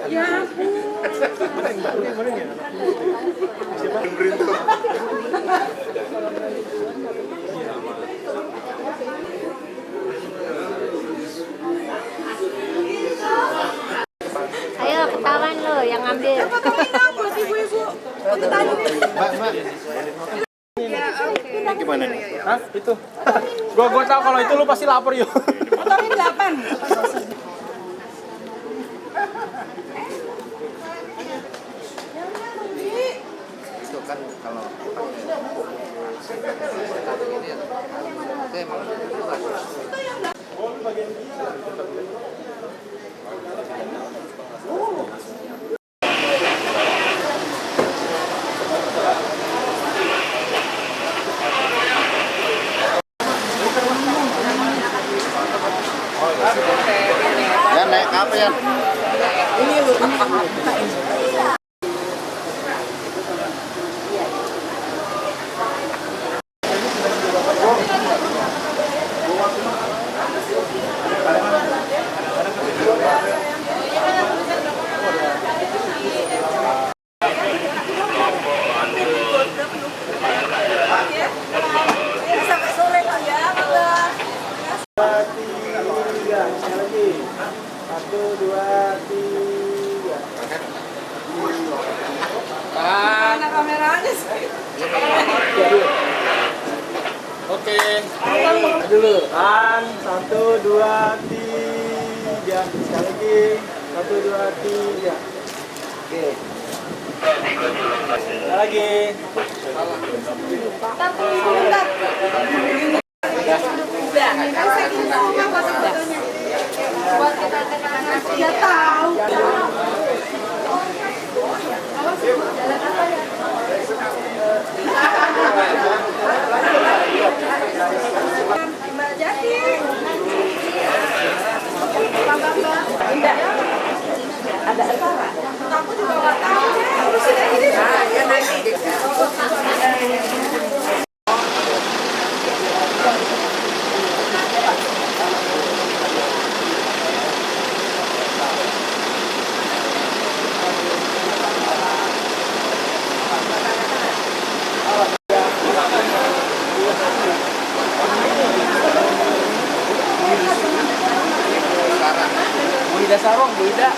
Ya Ayo ketahuan lo yang ambil. buat ibu-ibu. Ini gimana nih? Hah? Itu. Gua tahu kalau itu lu pasti lapor yuk. Motorin 8. Itu kan kalau ya naik apa ya? Ini lu. Sampai sore kali ya. Mana kameranya sih? Oke. Dulu. 1, 2, 3. Sekali lagi. 1, 2, 3. Oke. Lagi. Dia tahu. Mbak Jati. Enggak. Ada acara. Aku juga nggak tahu. Urusin aja deh. Ya nanti. Bu Ida Sarong, Bu Ida.